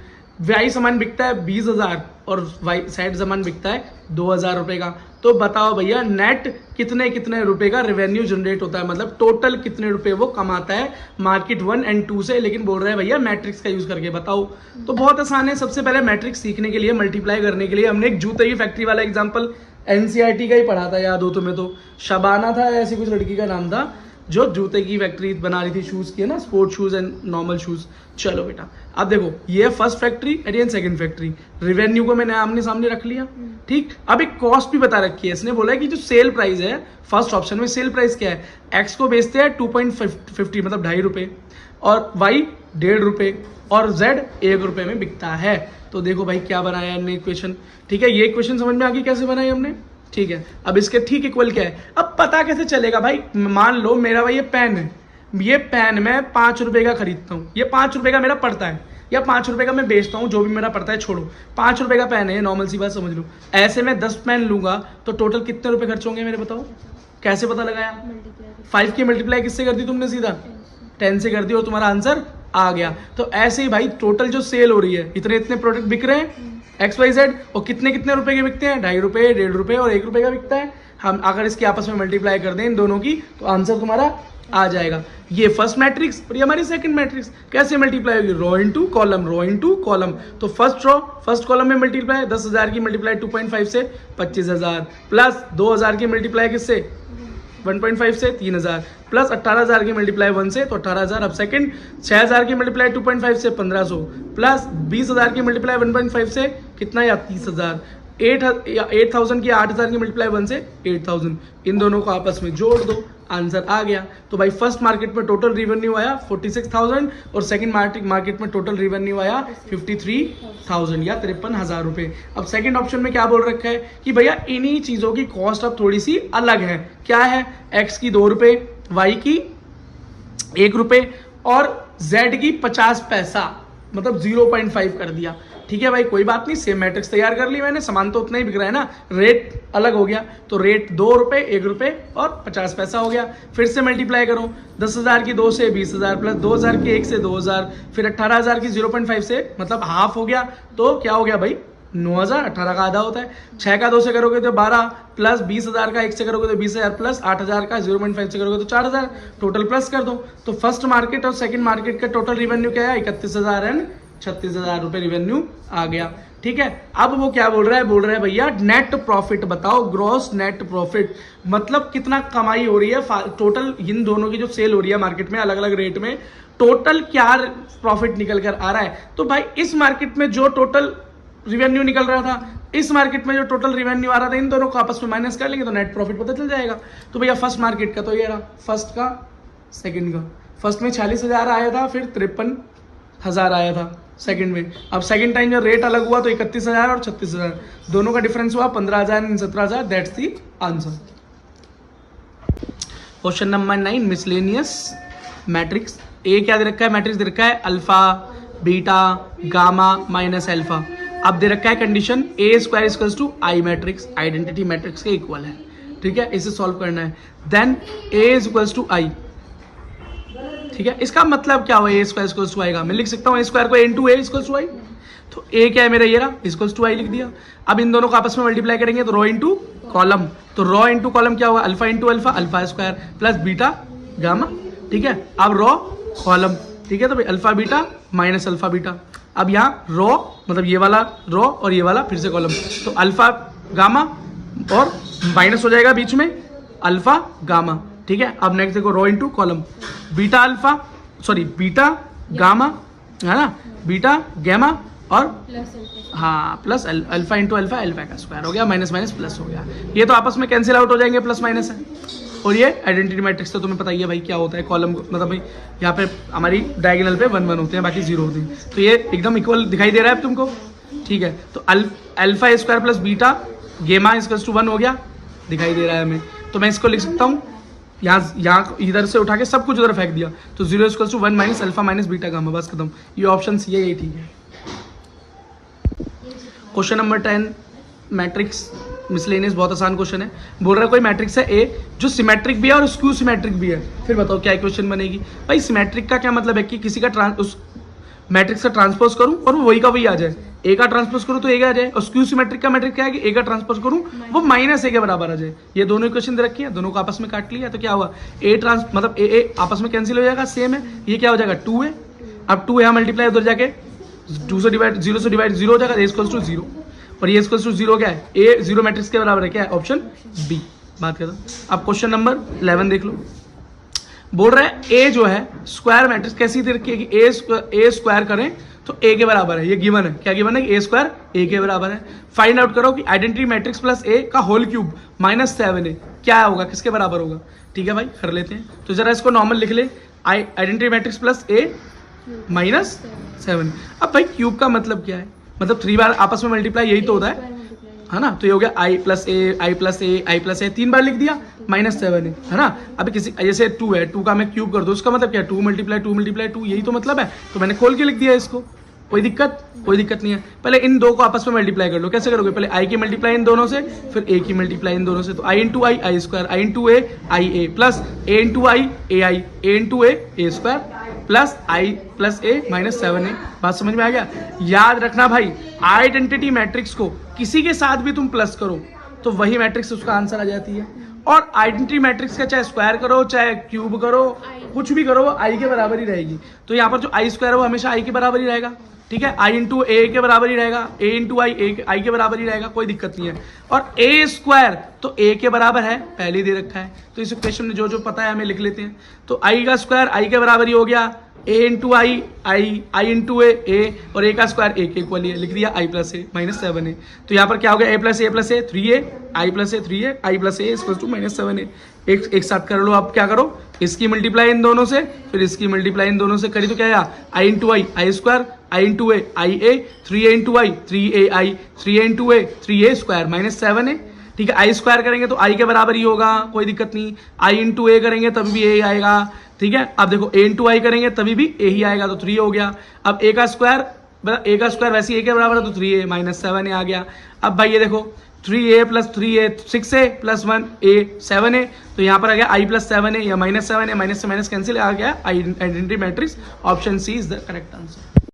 वाई सामान बिकता है 20,000 और वाई साइड सामान बिकता है 2,000 रुपये का। तो बताओ भैया नेट कितने कितने रुपए का रेवेन्यू जनरेट होता है, मतलब टोटल कितने रुपए वो कमाता है मार्केट 1 एंड 2 से, लेकिन बोल रहे हैं भैया मैट्रिक्स का यूज करके बताओ। तो बहुत आसान है, सबसे पहले मैट्रिक्स सीखने के लिए, मल्टीप्लाई करने के लिए हमने एक जूते की फैक्ट्री वाला एग्जाम्पल एनसीईआरटी का ही पढ़ा था, याद हो तुम्हें तो, शबाना था ऐसी कुछ लड़की का नाम था जो जूते की फैक्ट्री बना रही थी, शूज की है ना, sport shoes and normal shoes. चलो बेटा अब देखो ये first factory and second factory, revenue को मैंने आमने सामने रख लिया, ठीक। अब एक कॉस्ट भी बता रखी है, इसने बोला है कि जो सेल प्राइस है फर्स्ट ऑप्शन में, सेल प्राइस क्या है, एक्स को बेचते हैं 2.50 मतलब 2.5 रुपए, और वाई 1.5 रुपए और जेड 1 रुपए में बिकता है। तो देखो भाई क्या बनाया हमने इक्वेशन, ठीक है। ये इक्वेशन समझ में आ गई कैसे बनाई हमने, ठीक है। अब इसके ठीक इक्वल क्या है, अब पता कैसे चलेगा भाई, मान लो मेरा भाई ये पेन है, ये पेन मैं 5 रुपए का खरीदता हूँ, ये 5 रुपए का मेरा पड़ता है, या 5 रुपए का मैं बेचता हूँ, जो भी मेरा पड़ता है छोड़ो, 5 रुपए का पेन है, नॉर्मल सी बात समझ लो। ऐसे में 10 पेन लूंगा तो टोटल कितने रुपए खर्च होंगे मेरे, बताओ कैसे पता लगाया, 5 की मल्टीप्लाई किससे कर दी तुमने, सीधा 10 से कर दी और तुम्हारा आंसर आ गया। तो ऐसे ही भाई टोटल जो सेल हो रही है, इतने इतने प्रोडक्ट बिक रहे हैं एक्स वाई जेड, और कितने कितने रुपए के बिकते हैं, 2.5 रुपए 1.5 रुपए और 1 रुपए का बिकता है। हम अगर इसकी आपस में मल्टीप्लाई कर दें इन दोनों की तो आंसर तुम्हारा आ जाएगा। ये फर्स्ट मैट्रिक्स और ये हमारी सेकंड मैट्रिक्स, कैसे मल्टीप्लाई होगी, रो इनटू कॉलम, रो इनटू कॉलम। तो फर्स्ट रो फर्स्ट कॉलम में मल्टीप्लाई 10,000 की मल्टीप्लाई 2.5 से 25,000, प्लस 2,000 की मल्टीप्लाई किससे 1.5 से 3,000, प्लस 18,000 की मल्टीप्लाई 1 से तो 18,000। अब सेकंड 6,000 की मल्टीप्लाई 2.5 से 1,500, प्लस 20,000 की मल्टीप्लाई 1.5 से कितना या 30,000, 8,000 की 8,000 की मल्टीप्लाई 1 से 8,000, इन दोनों को आपस में जोड़ दो आंसर आ गया। तो भाई फर्स्ट मार्केट में टोटल रिवेन्यू आया 46,000 और सेकंड मार्केट में टोटल रिवेन्यू आया 53,000 या 53,000 रुपए। अब सेकंड ऑप्शन में क्या बोल रखा है कि भैया इन्हीं चीजों की कॉस्ट अब थोड़ी सी अलग है, क्या है, एक्स की 2 रुपए, वाई की 1 रुपए और जेड की 50 पैसा, मतलब 0.5 कर दिया, ठीक है भाई कोई बात नहीं, सेम मैट्रिक्स तैयार कर ली मैंने, सामान तो उतना ही बिक रहा है ना, रेट अलग हो गया, तो रेट 2 रुपए 1 रुपए और 50 पैसा हो गया। फिर से मल्टीप्लाई करो, 10,000 की 2 से 20,000, प्लस 2,000 की 1 से 2,000, फिर 18,000 की 0.5 से मतलब हाफ हो गया, तो क्या हो गया भाई 9,000, 18 का आधा होता है, 6 का 2 से करोगे तो 12, प्लस 20,000 का 1 से करोगे तो 20,000, प्लस 8,000 का 0.5 से करोगे तो 4,000, टोटल प्लस कर दो। तो फर्स्ट मार्केट और सेकंड मार्केट का टोटल रिवेन्यू क्या है, 31,000 एंड 36,000 रुपए रिवेन्यू आ गया, ठीक है। अब वो क्या बोल रहा है भैया नेट प्रॉफिट बताओ, ग्रॉस नेट प्रॉफिट मतलब कितना कमाई हो रही है टोटल, इन दोनों की जो सेल हो रही है मार्केट में अलग अलग रेट में, टोटल क्या प्रॉफिट निकल कर आ रहा है। तो भाई इस मार्केट में जो टोटल रिवेन्यू निकल रहा था, इस मार्केट में जो टोटल रिवेन्यू आ रहा था, इन दोनों को आपस में माइनस कर लेंगे तो नेट प्रॉफिट पता चल जाएगा। तो भैया फर्स्ट मार्केट का तो ये रहा, फर्स्ट का सेकंड का, फर्स्ट में 40,000 आया था, फिर 53,000 आया था सेकंड में। अब सेकंड टाइम जब रेट अलग हुआ तो 31,000 और 36,000, दोनों का डिफरेंस हुआ 15,000 and 17,000, that's the answer. Question number 9 miscellaneous matrix. A क्या दे रखा है, मैट्रिक्स दे रखा है alpha beta gamma minus alpha. अब दे रखा है condition A square equals to I matrix, identity matrix के इक्वल है, ठीक है, इसे सॉल्व करना है। Then A is equals to I, ठीक है, इसका मतलब क्या हुआ, A square equals to I का मैं लिख सकता हूँ ए स्क्वायर को इनटू ए इक्वल्स टू आई, तो ए क्या है मेरा ये रहा इक्वल्स टू आई लिख दिया। अब इन दोनों को आपस में मल्टीप्लाई करेंगे तो रो इनटू कॉलम, तो रो इनटू कॉलम क्या होगा, alpha into alpha, alpha square plus beta gamma, ठीक है। अब रो कॉलम, ठीक है, तो भाई alpha beta minus alpha beta. अब यहाँ रो मतलब ये वाला रो और ये वाला फिर से कॉलम, तो अल्फा गामा और माइनस हो जाएगा बीच में अल्फा गामा, ठीक है। अब नेक्स्ट देखो row into column, beta alpha sorry beta gamma है ना, बीटा गैमा और प्लस अल्फा हाँ plus alpha into alpha, alpha का स्क्वायर हो गया, माइनस माइनस प्लस हो गया। ये तो आपस में कैंसिल आउट हो जाएंगे, प्लस माइनस है। और ये आइडेंटिटी मैट्रिक्स तो तुम्हें पता ही है भाई क्या होता है, कॉलम मतलब भाई यहाँ पे हमारी डायगोनल पे 1 1 होते हैं, बाकी 0 होते हैं, तो ये एकदम इक्वल दिखाई दे रहा है अब तुमको, ठीक है। तो अल्फा स्क्वायर प्लस बीटा गेमा इक्वल्स टू 1 हो गया, दिखाई दे रहा है हमें। तो मैं इसको लिख सकता हूँ यहाँ इधर से उठा के सब कुछ उधर फेंक दिया, तो 0 equals to 1 minus alpha minus beta gamma, बस खत्म। ये ऑप्शन सी है, यही ठीक है। क्वेश्चन नंबर 10 मैट्रिक्स मिसलेनियस, बहुत आसान क्वेश्चन है। बोल रहा है कोई मैट्रिक्स है ए जो सिमेट्रिक भी है और स्क्यू सिमेट्रिक भी है, फिर बताओ क्या इक्वेशन बनेगी। भाई सिमेट्रिक का क्या मतलब है कि किसी का उस मैट्रिक्स का ट्रांसपोज करूं और वो वही का वही आ जाए, ए का ट्रांसपोज करूं तो ए का आ जाए, और स्क्यू सिमेट्रिक का मैट्रिक्स क्या है कि ए का ट्रांसपोज करूं वो माइनस ए के बराबर आ जाए। ये दोनों इक्वेशन दे रखी है, दोनों को आपस में काट लिया, तो क्या हुआ ए ट्रांस मतलब ए आपस में कैंसिल हो जाएगा, सेम है। ये क्या हो जाएगा 2 है, अब 2 यहाँ मल्टीप्लाई उधर जाके 2 से डिवाइड 0 से डिवाइड 0 हो जाएगा, ए इक्वल्स टू 0, और ये इक्वल्स टू 0 क्या है, ए 0 मैट्रिक्स के बराबर है, क्या है ऑप्शन बी। बात करता हूँ। अब क्वेश्चन नंबर 11 देख लो। बोल रहा है ए जो है स्क्वायर मैट्रिक्स कैसी दे रखी है कि ए स्क्वायर करें तो ए के बराबर है, ये गिवन है, क्या गिवन है, ए स्क्वायर ए के बराबर है। फाइंड आउट करो कि आइडेंटिटी मैट्रिक्स प्लस ए का होल क्यूब -7 है, क्या होगा, किसके बराबर होगा। ठीक है भाई, कर लेते हैं। तो जरा इसको नॉर्मल लिख ले, आइडेंटिटी मैट्रिक्स प्लस ए -7। अब भाई क्यूब का मतलब क्या है, मतलब 3 बार आपस में मल्टीप्लाई, यही तो होता है ना। तो ये हो गया आई प्लस ए आई प्लस ए आई प्लस ए, 3 बार लिख दिया, -7 है ना। अभी किसी जैसे 2 है, 2 का मैं क्यूब कर दूँ, उसका मतलब क्या है 2 मल्टीप्लाई 2, यही तो मतलब है। तो मैंने खोल के लिख दिया इसको, कोई दिक्कत नहीं है। पहले इन दो को आपस में मल्टीप्लाई कर लो, कैसे करोगे, पहले आई की मल्टीप्लाई इन दोनों से, फिर ए की मल्टीप्लाई इन दोनों से, तो आई इंटू आई आई स्क्वायर, आई इंटू ए आई ए, प्लस ए इंटू आई ए आई, ए इंटू ए स्क्वायर, प्लस आई प्लस ए -7 है। बात समझ में आ गया। याद रखना भाई, आइडेंटिटी मैट्रिक्स को किसी के साथ भी तुम प्लस करो तो वही मैट्रिक्स उसका आंसर आ जाती है, और आइडेंटिटी मैट्रिक्स का चाहे स्क्वायर करो चाहे क्यूब करो, कुछ भी करो, वो आई के बराबर ही रहेगी। तो यहाँ पर जो आई स्क्वायर है वो हमेशा आई के बराबर ही रहेगा, ठीक है। आई इंटू ए के बराबर ही रहेगा, ए इंटू आई के बराबर ही रहेगा, कोई दिक्कत नहीं है। और ए स्क्वायर तो ए के बराबर है, पहले ही दे रखा है, तो इस इक्वेशन में जो जो पता है हमें लिख लेते हैं। तो आई का स्क्वायर आई के बराबर ही हो गया, ए इंटू आई इंटू ए, और ए का स्क्वायर ए के इक्वल है, लिख दिया आई प्लस ए -7 है। तो यहाँ पर क्या हो गया, A plus A 3a, I plus A 3a, I plus A equal to -7 है। एक साथ कर लो, आप क्या करो, इसकी मल्टीप्लाई इन दोनों से, फिर इसकी मल्टीप्लाई इन दोनों से करी तो क्या आया, आई इंटू आई स्क्वायर, आई इंटू ए आई ए, 3a इंटू आई 3a आई, 3a इंटू ए 3a स्क्वायर -7 है, ठीक है। आई स्क्वायर करेंगे तो आई के बराबर ही होगा, कोई दिक्कत नहीं। आई इंटू ए करेंगे तभी भी ए आएगा, ठीक है। अब देखो ए इंटू आई करेंगे तभी भी ए ही आएगा, तो 3 हो गया। अब ए का स्क्वायर वैसे ए के बराबर है, तो 3a -7 आ गया। अब भाई ये देखो 3a plus 3a 6a plus 1a 7 है, तो यहाँ पर आ गया आई प्लस 7 है या -7 है, माइनस से माइनस कैंसिल आ गया, identity matrix option C is the correct answer.